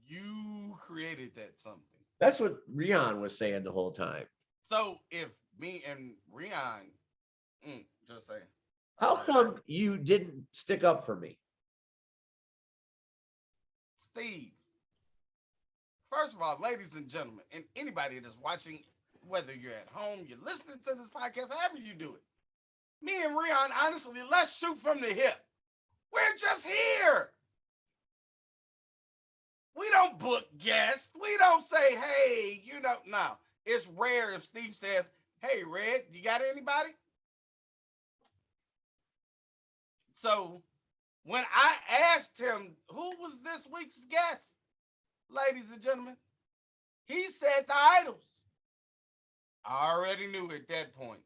You created that something. That's what Rion was saying the whole time. So if me and Rion, just saying. How come you didn't stick up for me? Steve, first of all, ladies and gentlemen, and anybody that's watching, whether you're at home, you're listening to this podcast, however you do it, me and Rion, honestly, let's shoot from the hip. We're just here. We don't book guests. We don't say, hey, no. It's rare if Steve says, hey, Red, you got anybody? So when I asked him, who was this week's guest, ladies and gentlemen, he said the Idols. I already knew at that point.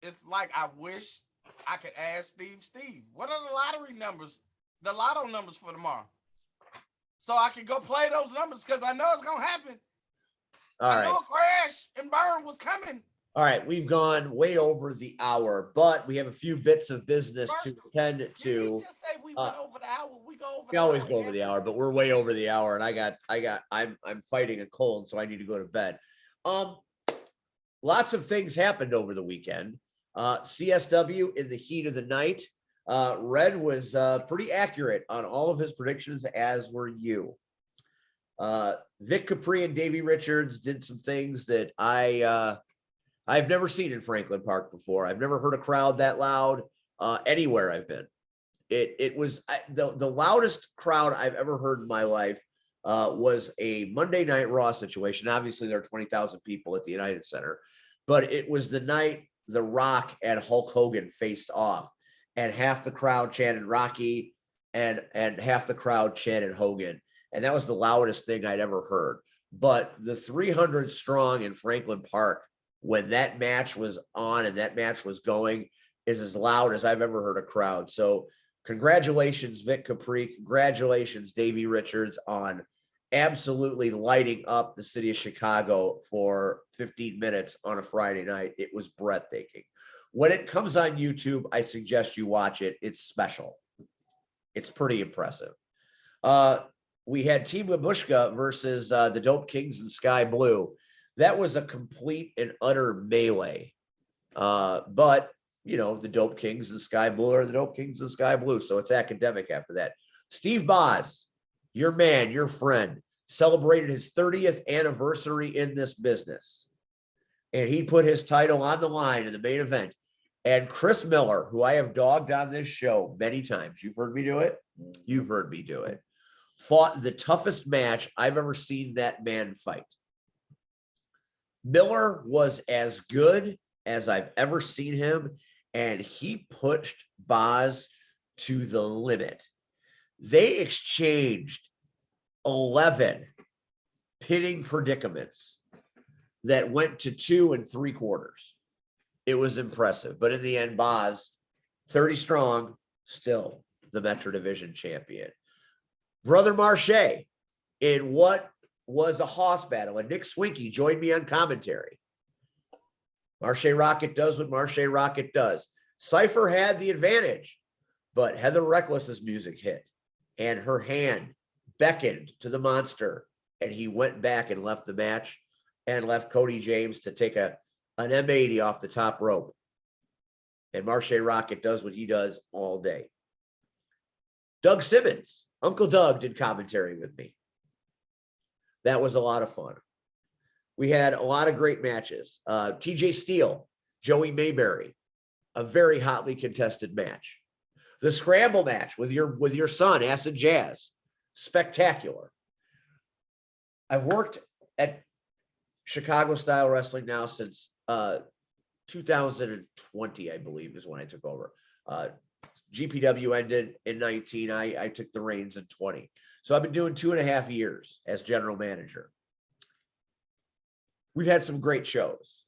It's like I wish I could ask Steve, what are the lottery numbers, the lotto numbers for tomorrow? So I can go play those numbers because I know it's going to happen. I know a crash and burn was coming. All right, we've gone way over the hour, but we have a few bits of business to attend to. Did we just say we went over the hour? We always go over the hour, but we're way over the hour, and I'm fighting a cold, so I need to go to bed. Lots of things happened over the weekend. CSW in the heat of the night. Red was pretty accurate on all of his predictions, as were you. Vic Capri and Davey Richards did some things that I've never seen in Franklin Park before. I've never heard a crowd that loud anywhere I've been. It was the loudest crowd I've ever heard in my life. Was a Monday Night Raw situation. Obviously, there are 20,000 people at the United Center, but it was the night The Rock and Hulk Hogan faced off, and half the crowd chanted Rocky, and half the crowd chanted Hogan, and that was the loudest thing I'd ever heard. But the 300 strong in Franklin Park, when that match was on and that match was going, is as loud as I've ever heard a crowd. So congratulations, Vic Capri. Congratulations, Davey Richards, on absolutely lighting up the city of Chicago for 15 minutes on a Friday night. It was breathtaking. When it comes on YouTube, I suggest you watch it. It's special. It's pretty impressive. We had Team Babushka versus the Dope Kings and Sky Blue. That was a complete and utter melee. But the Dope Kings and Sky Blue are the Dope Kings and Sky Blue. So it's academic after that. Steve Boz, your man, your friend, celebrated his 30th anniversary in this business. And he put his title on the line in the main event. And Chris Miller, who I have dogged on this show many times, you've heard me do it. You've heard me do it. Fought the toughest match I've ever seen that man fight. Miller was as good as I've ever seen him, and he pushed Boz to the limit. They exchanged 11 pitting predicaments that went to 2 3/4. It was impressive, but in the end, Boz, 30 strong, still the Metro Division champion. Brother Marche, in what was a hoss battle, and Nick Swinky joined me on commentary. Marche Rocket does what Marche Rocket does. Cypher had the advantage, but Heather Reckless's music hit, and her hand beckoned to the monster, and he went back and left the match and left Cody James to take an M80 off the top rope. And Marche Rocket does what he does all day. Doug Simmons, Uncle Doug, did commentary with me. That was a lot of fun. We had a lot of great matches. TJ Steele, Joey Mayberry, a very hotly contested match. The scramble match with your son, Acid Jazz, spectacular. I've worked at Chicago style wrestling now since 2020, I believe, is when I took over. GPW ended in 19. I took the reins in 20. So I've been doing 2.5 years as general manager. We've had some great shows.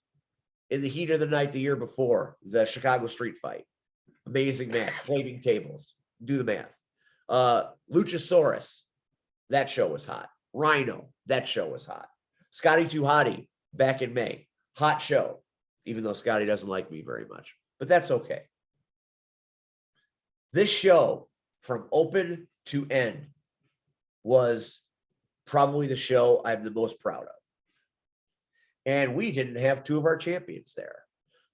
In the heat of the night the year before, the Chicago Street Fight. Amazing match, flaming tables. Do the math. Luchasaurus, that show was hot. Rhino, that show was hot. Scotty 2 Hottie, back in May. Hot show, even though Scotty doesn't like me very much. But that's okay. This show, from open to end, was probably the show I'm the most proud of. And we didn't have 2 of our champions there.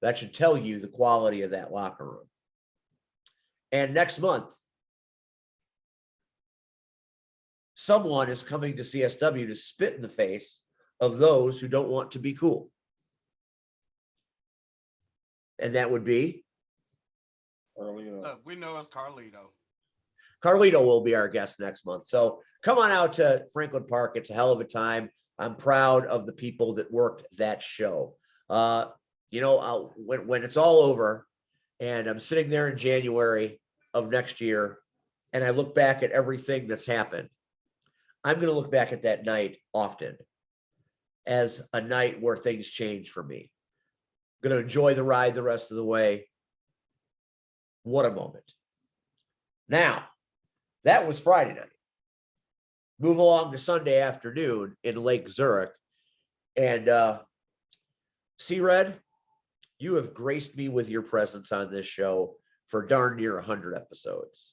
That should tell you the quality of that locker room. And next month, someone is coming to CSW to spit in the face of those who don't want to be cool. And that would be? Look, we know it's Carlito. Carlito will be our guest next month. So come on out to Franklin Park. It's a hell of a time. I'm proud of the people that worked that show. When it's all over and I'm sitting there in January of next year and I look back at everything that's happened, I'm going to look back at that night often as a night where things changed for me. I'm going to enjoy the ride the rest of the way. What a moment. Now, that was Friday night. Move along to Sunday afternoon in Lake Zurich. And C-Red, you have graced me with your presence on this show for darn near 100 episodes.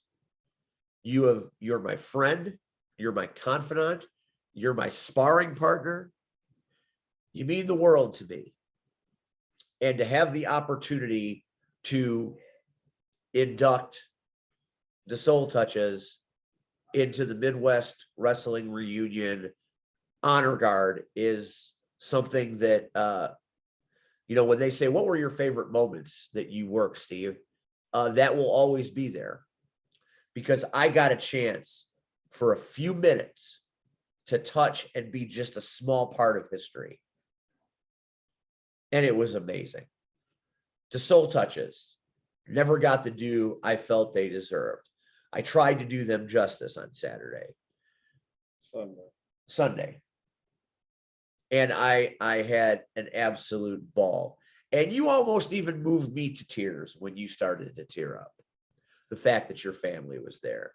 You're my friend. You're my confidant. You're my sparring partner. You mean the world to me. And to have the opportunity to induct the Soul Touches into the Midwest Wrestling Reunion Honor Guard is something that, when they say, what were your favorite moments that you worked, Steve? That will always be there because I got a chance for a few minutes to touch and be just a small part of history. And it was amazing. The Soul Touches never got the due I felt they deserved. I tried to do them justice on Sunday. And I had an absolute ball. And you almost even moved me to tears when you started to tear up. The fact that your family was there.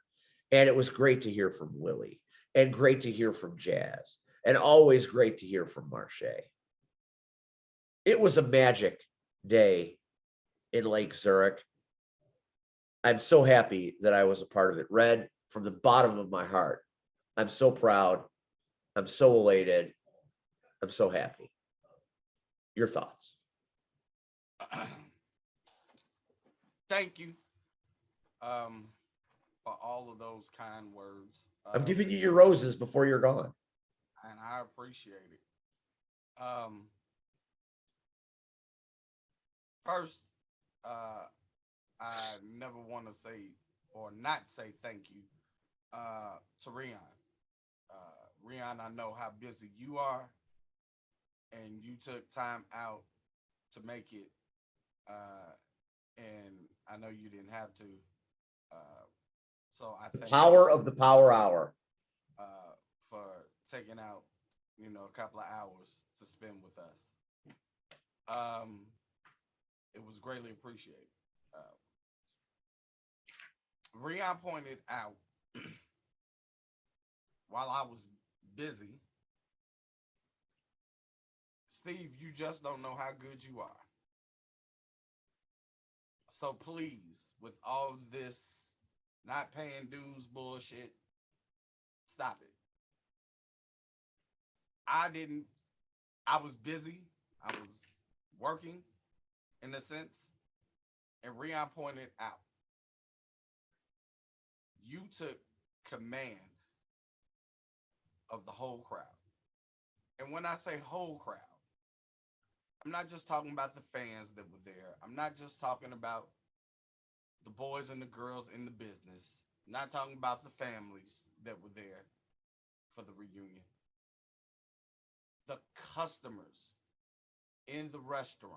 And it was great to hear from Willie and great to hear from Jazz and always great to hear from Marche. It was a magic day in Lake Zurich. I'm so happy that I was a part of it. Red, from the bottom of my heart, I'm so proud. I'm so elated. I'm so happy. Your thoughts? Thank you for all of those kind words. I'm giving you your roses before you're gone. And I appreciate it. First, I never want to say or not say thank you to Rion. Rion, I know how busy you are, and you took time out to make it. And I know you didn't have to. So I The thank power you, of the power hour. for taking out, a couple of hours to spend with us. It was greatly appreciated. Rion pointed out while I was busy, Steve, you just don't know how good you are. So please, with all this not paying dues bullshit, stop it. I was busy. I was working in a sense. And Rion pointed out, you took command of the whole crowd. And when I say whole crowd, I'm not just talking about the fans that were there. I'm not just talking about the boys and the girls in the business. I'm not talking about the families that were there for the reunion. The customers in the restaurant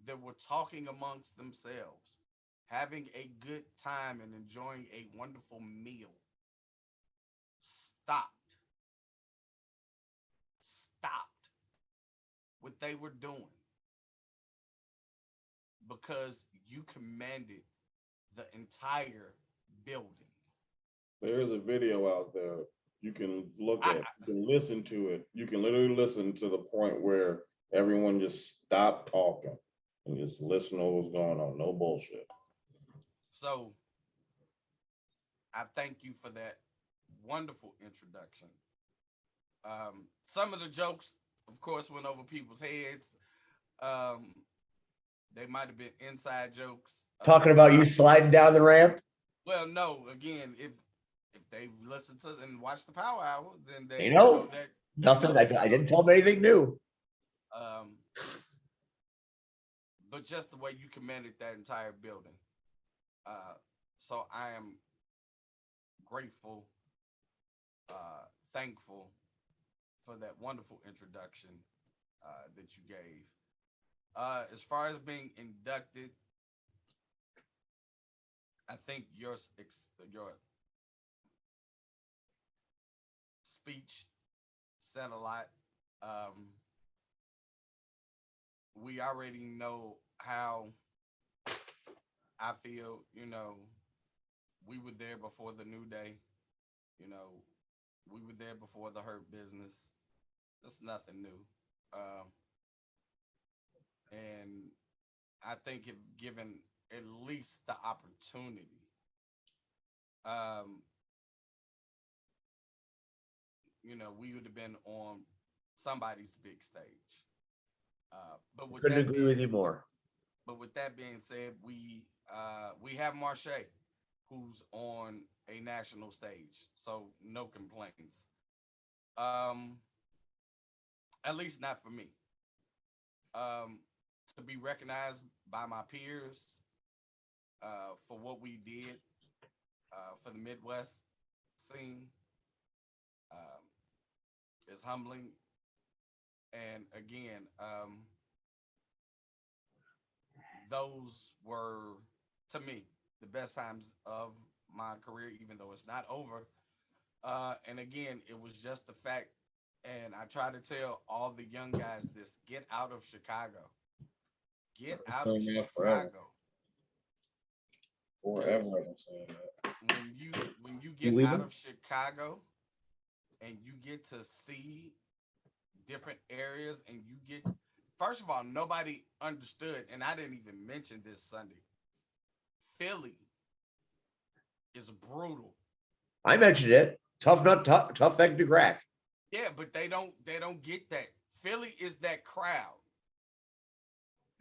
that were talking amongst themselves, having a good time and enjoying a wonderful meal, stopped what they were doing because you commanded the entire building. There is a video out there you can look at, you can listen to it. You can literally listen to the point where everyone just stopped talking and just listen to what was going on. No bullshit. So I thank you for that wonderful introduction. Some of the jokes, of course, went over people's heads. They might have been inside jokes. Talking about you sliding down the ramp. Well, no, again, if they've listened to and watched the Power Hour, then they know that nothing. I didn't tell them anything new. But just the way you commanded that entire building. So I am grateful, thankful for that wonderful introduction that you gave. As far as being inducted, I think your speech said a lot. We already know how I feel. We were there before the New Day. We were there before the Hurt Business. That's nothing new. And I think if given at least the opportunity, we would have been on somebody's big stage. But with Couldn't that agree with you more. But with that being said, we have Marche, who's on a national stage, so no complaints. At least not for me. To be recognized by my peers for what we did for the Midwest scene is humbling. And again, those were, to me, the best times of my career, even though it's not over. And again, it was just the fact, and I try to tell all the young guys this: get out of Chicago. Get out of Chicago. Forever, I'm saying that. When you get out of Chicago and you get to see different areas, and you get, first of all, nobody understood, and I didn't even mention this Sunday. Philly is brutal. I mentioned it. Tough nut, tough egg to crack. Yeah, but they don't get that. Philly is that crowd.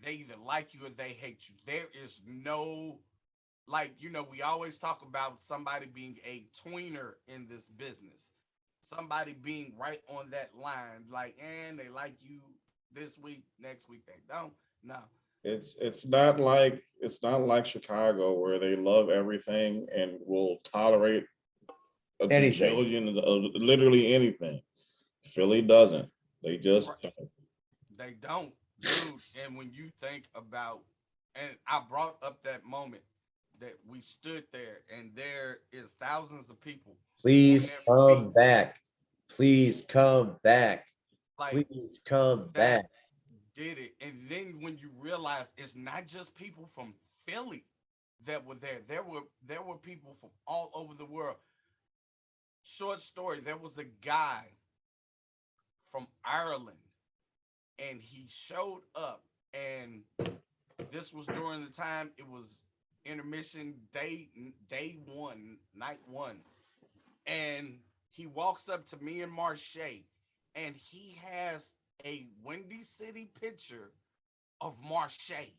They either like you or they hate you. There is no, we always talk about somebody being a tweener in this business. Somebody being right on that line, and they like you this week, next week they don't. No. It's not like Chicago, where they love everything and will tolerate anything, literally anything. Philly doesn't. They just don't. They don't, dude. And when you think about, and I brought up that moment that we stood there, and there is thousands of people. Please come back. Please come back. Please come back. Did it. And then when you realize it's not just people from Philly that were there. There were people from all over the world. Short story, there was a guy from Ireland, and he showed up, and this was during the time it was intermission day one, night one. And he walks up to me and Marche, and he has a Windy City picture of Marche.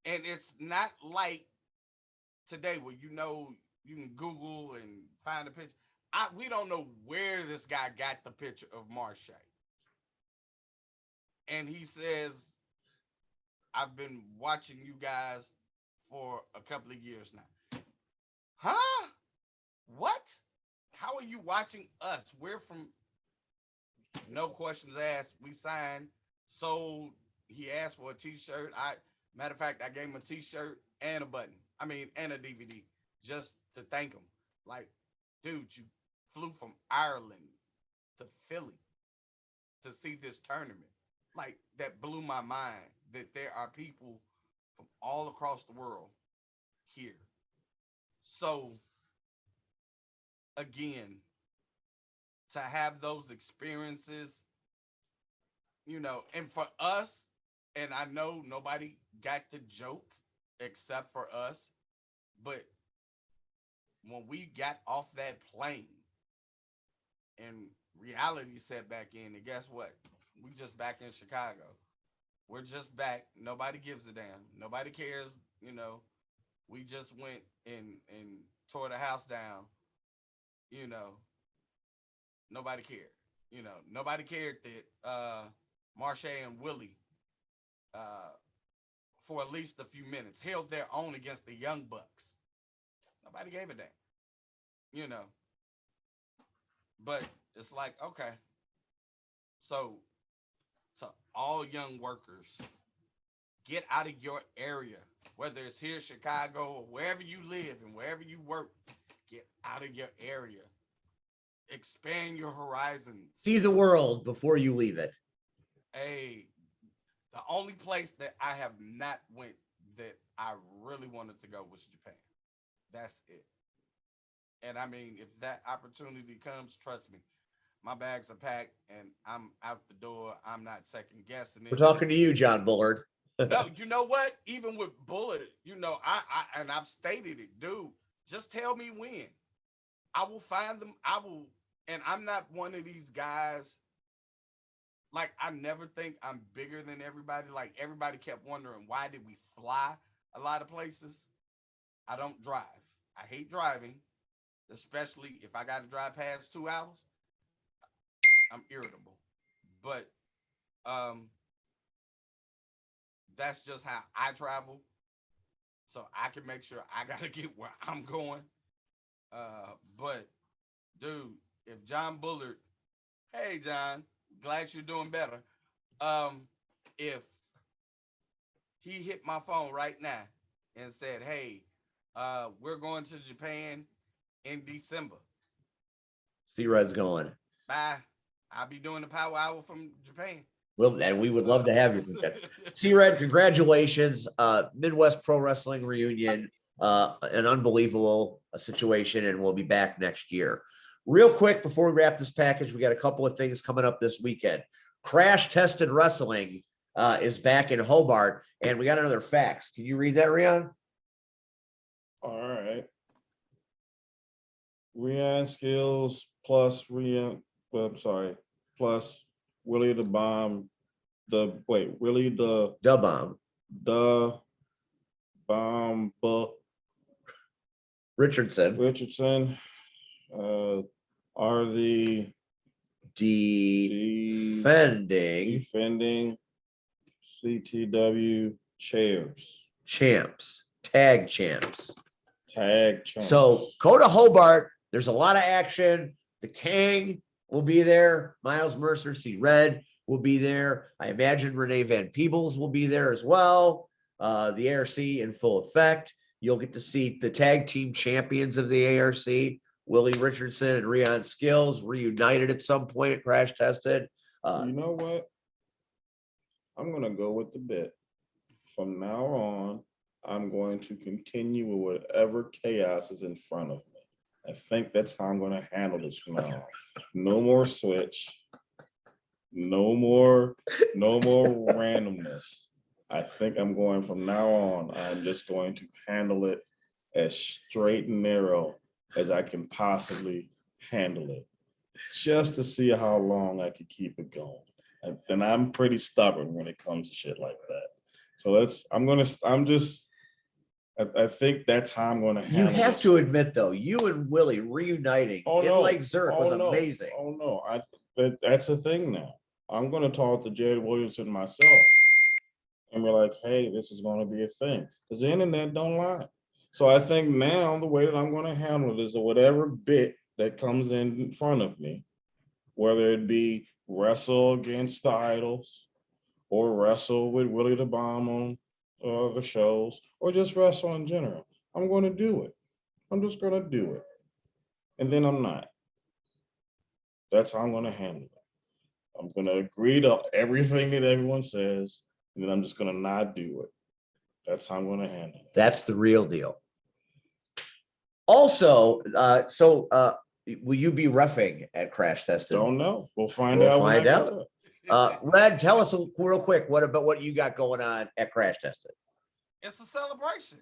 And it's not like today where you can Google and find a picture. We don't know where this guy got the picture of Marche. And he says, I've been watching you guys for a couple of years now. Huh? What? How are you watching us? We're from, no questions asked. We signed. So he asked for a T-shirt. Matter of fact, I gave him a T-shirt and a button. I mean, and a DVD just to thank him. Like, dude, you flew from Ireland to Philly to see this tournament. Like, that blew my mind that there are people from all across the world here. So, again, to have those experiences, and for us, and I know nobody got the joke except for us, but when we got off that plane and reality set back in, and guess what? We just back in Chicago. We're just back. Nobody gives a damn. Nobody cares. We just went and tore the house down. Nobody cared. Nobody cared that Marche and Willie, for at least a few minutes, held their own against the Young Bucks. Nobody gave a damn. But it's like, okay. So to all young workers, get out of your area, whether it's here, Chicago, or wherever you live and wherever you work, get out of your area. Expand your horizons. See the world before you leave it. Hey, the only place that I have not went that I really wanted to go was Japan. That's it. And I mean, if that opportunity comes, trust me, my bags are packed and I'm out the door. I'm not second guessing it. We're talking to you, John Bullard. No, you know what? Even with Bullard, and I've stated it, dude. Just tell me when. I will find them. I will, and I'm not one of these guys. Like, I never think I'm bigger than everybody. Like, everybody kept wondering, why did we fly a lot of places? I don't drive. I hate driving, especially if I got to drive past 2 hours. I'm irritable. But that's just how I travel. So I can make sure I got to get where I'm going. But, dude, if John Bullard, hey, John, glad you're doing better. If he hit my phone right now and said, hey, we're going to Japan in December. C-Red's going. Bye. I'll be doing the power hour from Japan. Well, and we would love to have you. C-Red, congratulations. Midwest Pro Wrestling reunion, an unbelievable situation, and we'll be back next year. Real quick, before we wrap this package, we got a couple of things coming up this weekend. Crash Tested Wrestling is back in Hobart, and we got another fax. Can you read that, Rion? All right. Rion Skills plus plus Willie the Bomb, Willie the Bomb Richardson are the defending CTW tag champs. So go to Hobart. There's a lot of action. The Kang will be there. Miles Mercer, C-Red will be there. I imagine Renee Van Peebles will be there as well. The ARC in full effect. You'll get to see the tag team champions of the ARC, Willie Richardson and Rion Skills, reunited at some point at Crash Tested. You know what? I'm going to go with the bit. From now on, I'm going to continue with whatever chaos is in front of me. I think that's how I'm going to handle this from now on. No more switch. No more randomness. I think I'm going from now on. I'm just going to handle it as straight and narrow as I can possibly handle it, just to see how long I can keep it going. And I'm pretty stubborn when it comes to shit like that. So I think that's how I'm going to handle it. You have to admit, though, you and Willie reuniting in Lake Zurich was amazing. Oh, no. That's the thing now. I'm going to talk to Jared Williamson myself. And we're like, hey, this is going to be a thing. Because the internet don't lie. So I think now the way that I'm going to handle it is that whatever bit that comes in front of me, whether it be wrestle against the idols, or wrestle with Willie the Bomb on the shows, or just wrestle in general. I'm going to do it. I'm just going to do it. And then I'm not. That's how I'm going to handle it. I'm going to agree to everything that everyone says, and then I'm just going to not do it. That's how I'm going to handle it. That's the real deal. Also, will you be reffing at Crash Tested? Don't know. We'll find out. Find out. Red, tell us real quick what you got going on at Crash Tested. It's a celebration.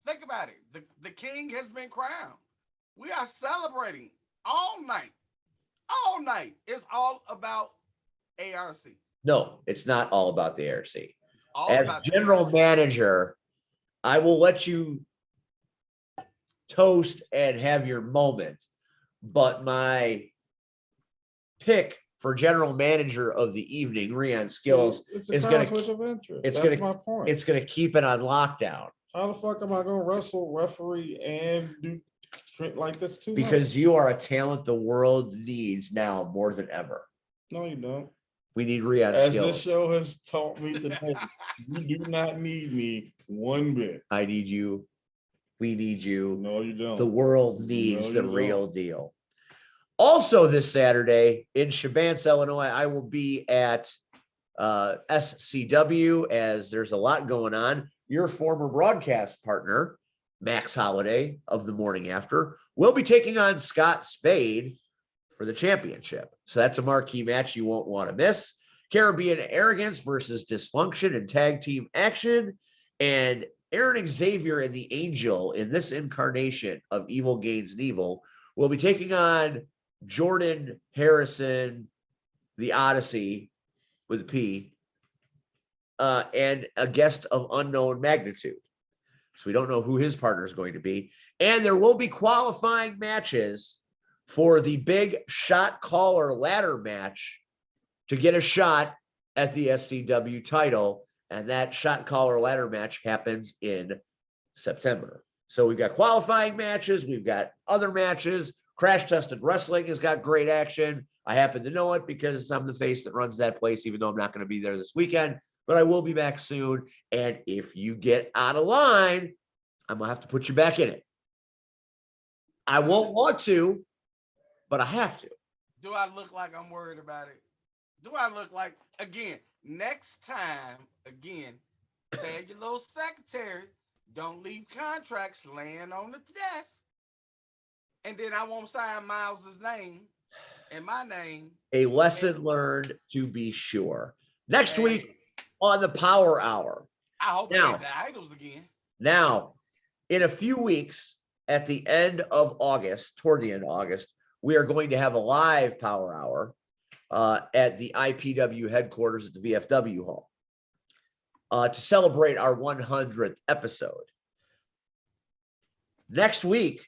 Think about it. The king has been crowned. We are celebrating all night. All night. It's all about ARC. No, it's not all about the ARC. As general manager, I will let you toast and have your moment, but my pick for general manager of the evening, Rion Skills, is going to keep it on lockdown. How the fuck am I going to wrestle, referee, and do like this too? Because you are a talent the world needs now more than ever. No, you don't. We need Rion Skills. As this show has taught me today, you do not need me one bit. I need you. We need you. No, you don't. The world needs the real deal. Also, this Saturday in Shabance, Illinois, I will be at SCW, as there's a lot going on. Your former broadcast partner, Max Holiday of the Morning After, will be taking on Scott Spade for the championship. So that's a marquee match you won't want to miss. Caribbean Arrogance versus Dysfunction in tag team action. And Aaron Xavier and the Angel in this incarnation of Evil Gains and Evil will be taking on Jordan Harrison, the Odyssey with a P, and a guest of unknown magnitude. So we don't know who his partner is going to be. And there will be qualifying matches for the big shot caller ladder match to get a shot at the SCW title. And that shot caller ladder match happens in September. So we've got qualifying matches. We've got other matches. Crash Tested Wrestling has got great action. I happen to know it because I'm the face that runs that place, even though I'm not going to be there this weekend. But I will be back soon. And if you get out of line, I'm going to have to put you back in it. I won't want to, but I have to. Do I look like I'm worried about it? Do I look like, again, next time, tell your little secretary, don't leave contracts laying on the desk. And then I won't sign Miles's name and my name. A lesson learned, to be sure. Next week on the Power Hour. I hope it ain't the idols again. Now, in a few weeks, at the end of August, toward the end of August, we are going to have a live Power Hour at the IPW headquarters at the VFW Hall to celebrate our 100th episode. Next week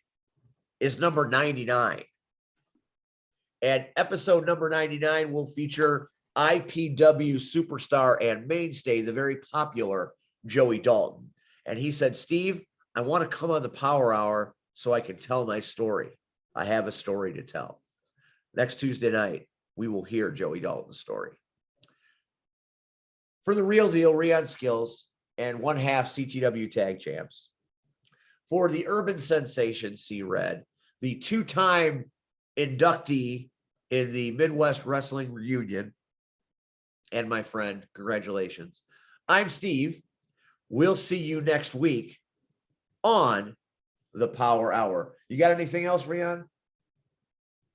is number 99. And episode number 99 will feature IPW superstar and mainstay, the very popular Joey Dalton. And he said, Steve, I want to come on the Power Hour so I can tell my story. I have a story to tell. Next Tuesday night, we will hear Joey Dalton's story. For the real deal, Rion Skills and 1/2 CTW tag champs. For the urban sensation, C-Red, the 2-time inductee in the Midwest Wrestling Reunion, and my friend, congratulations. I'm Steve. We'll see you next week on the Power Hour. You got anything else, Rion?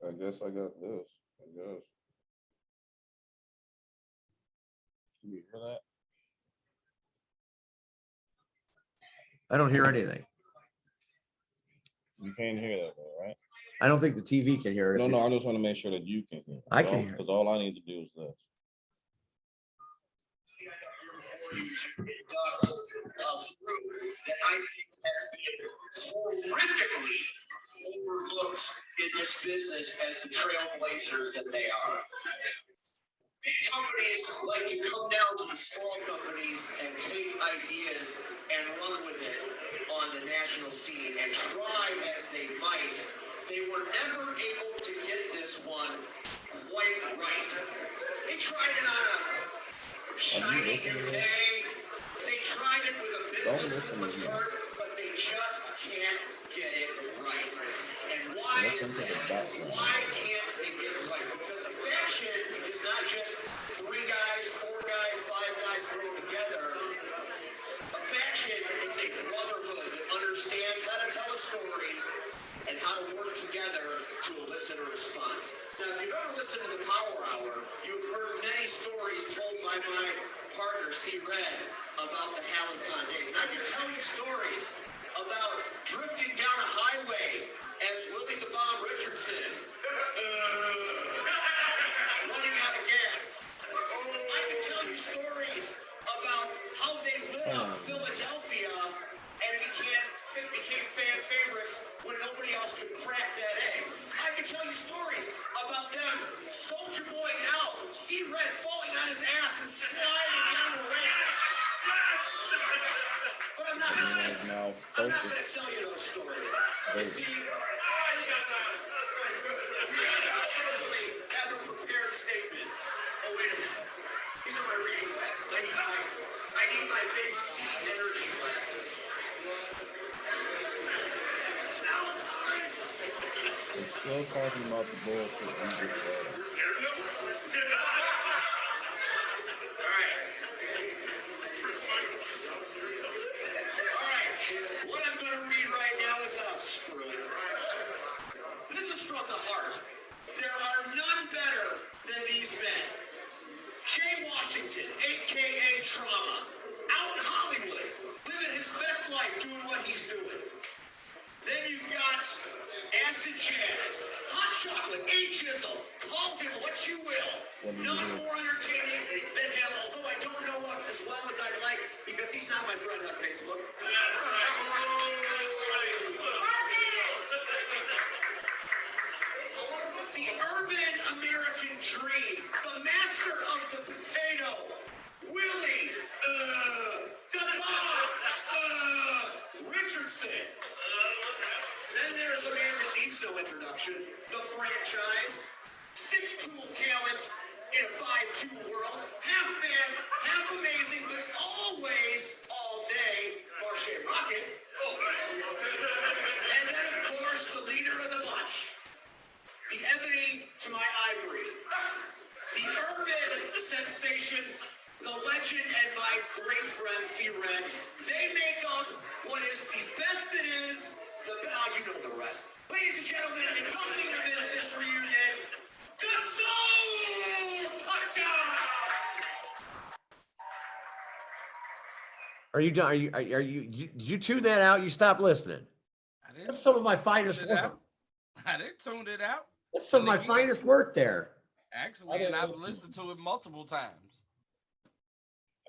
I guess I got this. Can you hear that? I don't hear anything. You can't hear that, though, right? I don't think the TV can hear it. No, I just want to make sure that you can hear it. I can hear it. Because all I need to do is this. That I think has been horrifically overlooked in this business as the trailblazers that they are. Big companies like to come down to the small companies and take ideas and run with it on the national scene, and try as they might, they were never able to get this one quite right. They tried it on a shiny new day. They tried it with a business that was hurt, but they just can't get it right. And why is that? Why can't they get it right? Because a faction is not just 3 guys, 4 guys, 5 guys thrown together. A faction is a brotherhood that understands how to tell a story and how to work together to elicit a response. Now, if you've ever listened to the Power Hour, you've heard many stories told by my partner, C. Red, about the Halicon days. And I can tell you stories about drifting down a highway as Willie the Bomb Richardson, running out of gas. I can tell you stories about how they lit up Philadelphia and became fan favorites when nobody else could crack that egg. I can tell you stories about them soldier boying out, C. Red falling on his ass and sliding down the ramp. But I'm not gonna tell you those stories. You see, I have a prepared statement. Oh, wait a minute. These are my reading glasses. I need my big C energy glasses. Still talking about the bullshit we just said. What I'm going to read right now is screw it. This is from the heart. There are none better than these men. Jay Washington, a.k.a. Trauma, out in Hollywood, living his best life doing what he's doing. Then you've got Acid Jazz, Hot Chocolate, A-Jizzle, call him what you will. None more entertaining than him, although I don't know him as well as I'd like because he's not my friend on Facebook. The urban American dream, the master of the potato, Willie, the Bob, Richardson. Then there's a man that needs no introduction, the franchise, 6-tool talent in a 5-2 world, half man, half amazing, but always all day, Marche Rocket. And then, of course, the leader of the bunch, the ebony to my ivory, the urban sensation, the legend, and my great friend C-Red. They make up what is the best it is. You know the rest. Ladies and gentlemen, inducting them into this reunion, the Soul Toucher! Are you done? Are you did you tune that out? You stopped listening. That's some of my finest work. I didn't tune it out. That's some of my finest work there. Actually, and I've listened to it multiple times.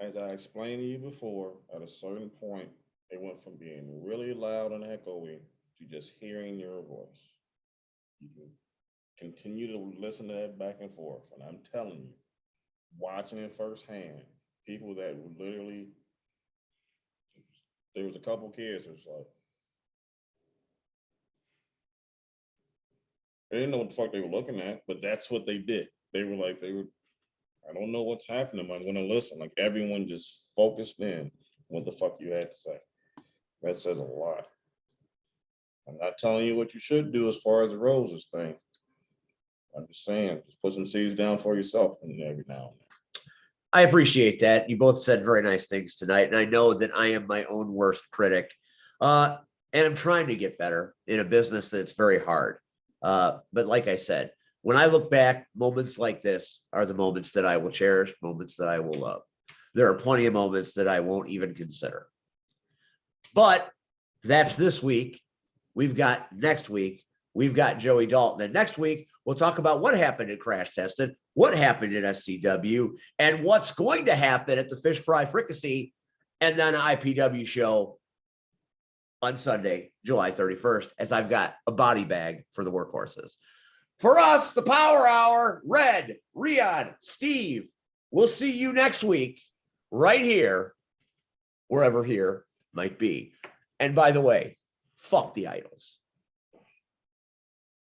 As I explained to you before, at a certain point, it went from being really loud and echoey to just hearing your voice. You can continue to listen to that back and forth. And I'm telling you, watching it firsthand, people that would literally, there was a couple kids that was like, they didn't know what the fuck they were looking at, but that's what they did. They were, I don't know what's happening. I'm gonna listen. Like everyone just focused in what the fuck you had to say. That says a lot. I'm not telling you what you should do as far as the roses thing. I'm just saying, just put some seeds down for yourself every now and then. I appreciate that. You both said very nice things tonight, and I know that I am my own worst critic. And I'm trying to get better in a business that's very hard. But like I said, when I look back, moments like this are the moments that I will cherish, moments that I will love. There are plenty of moments that I won't even consider. But that's this week. Next week, we've got Joey Dalton. And next week, we'll talk about what happened at Crash Tested, what happened at SCW, and what's going to happen at the Fish Fry Fricassee and then an IPW show on Sunday, July 31st, as I've got a body bag for the workhorses. For us, the Power Hour, Red, Riyadh, Steve, we'll see you next week right here, wherever here might be. And by the way, fuck the idols.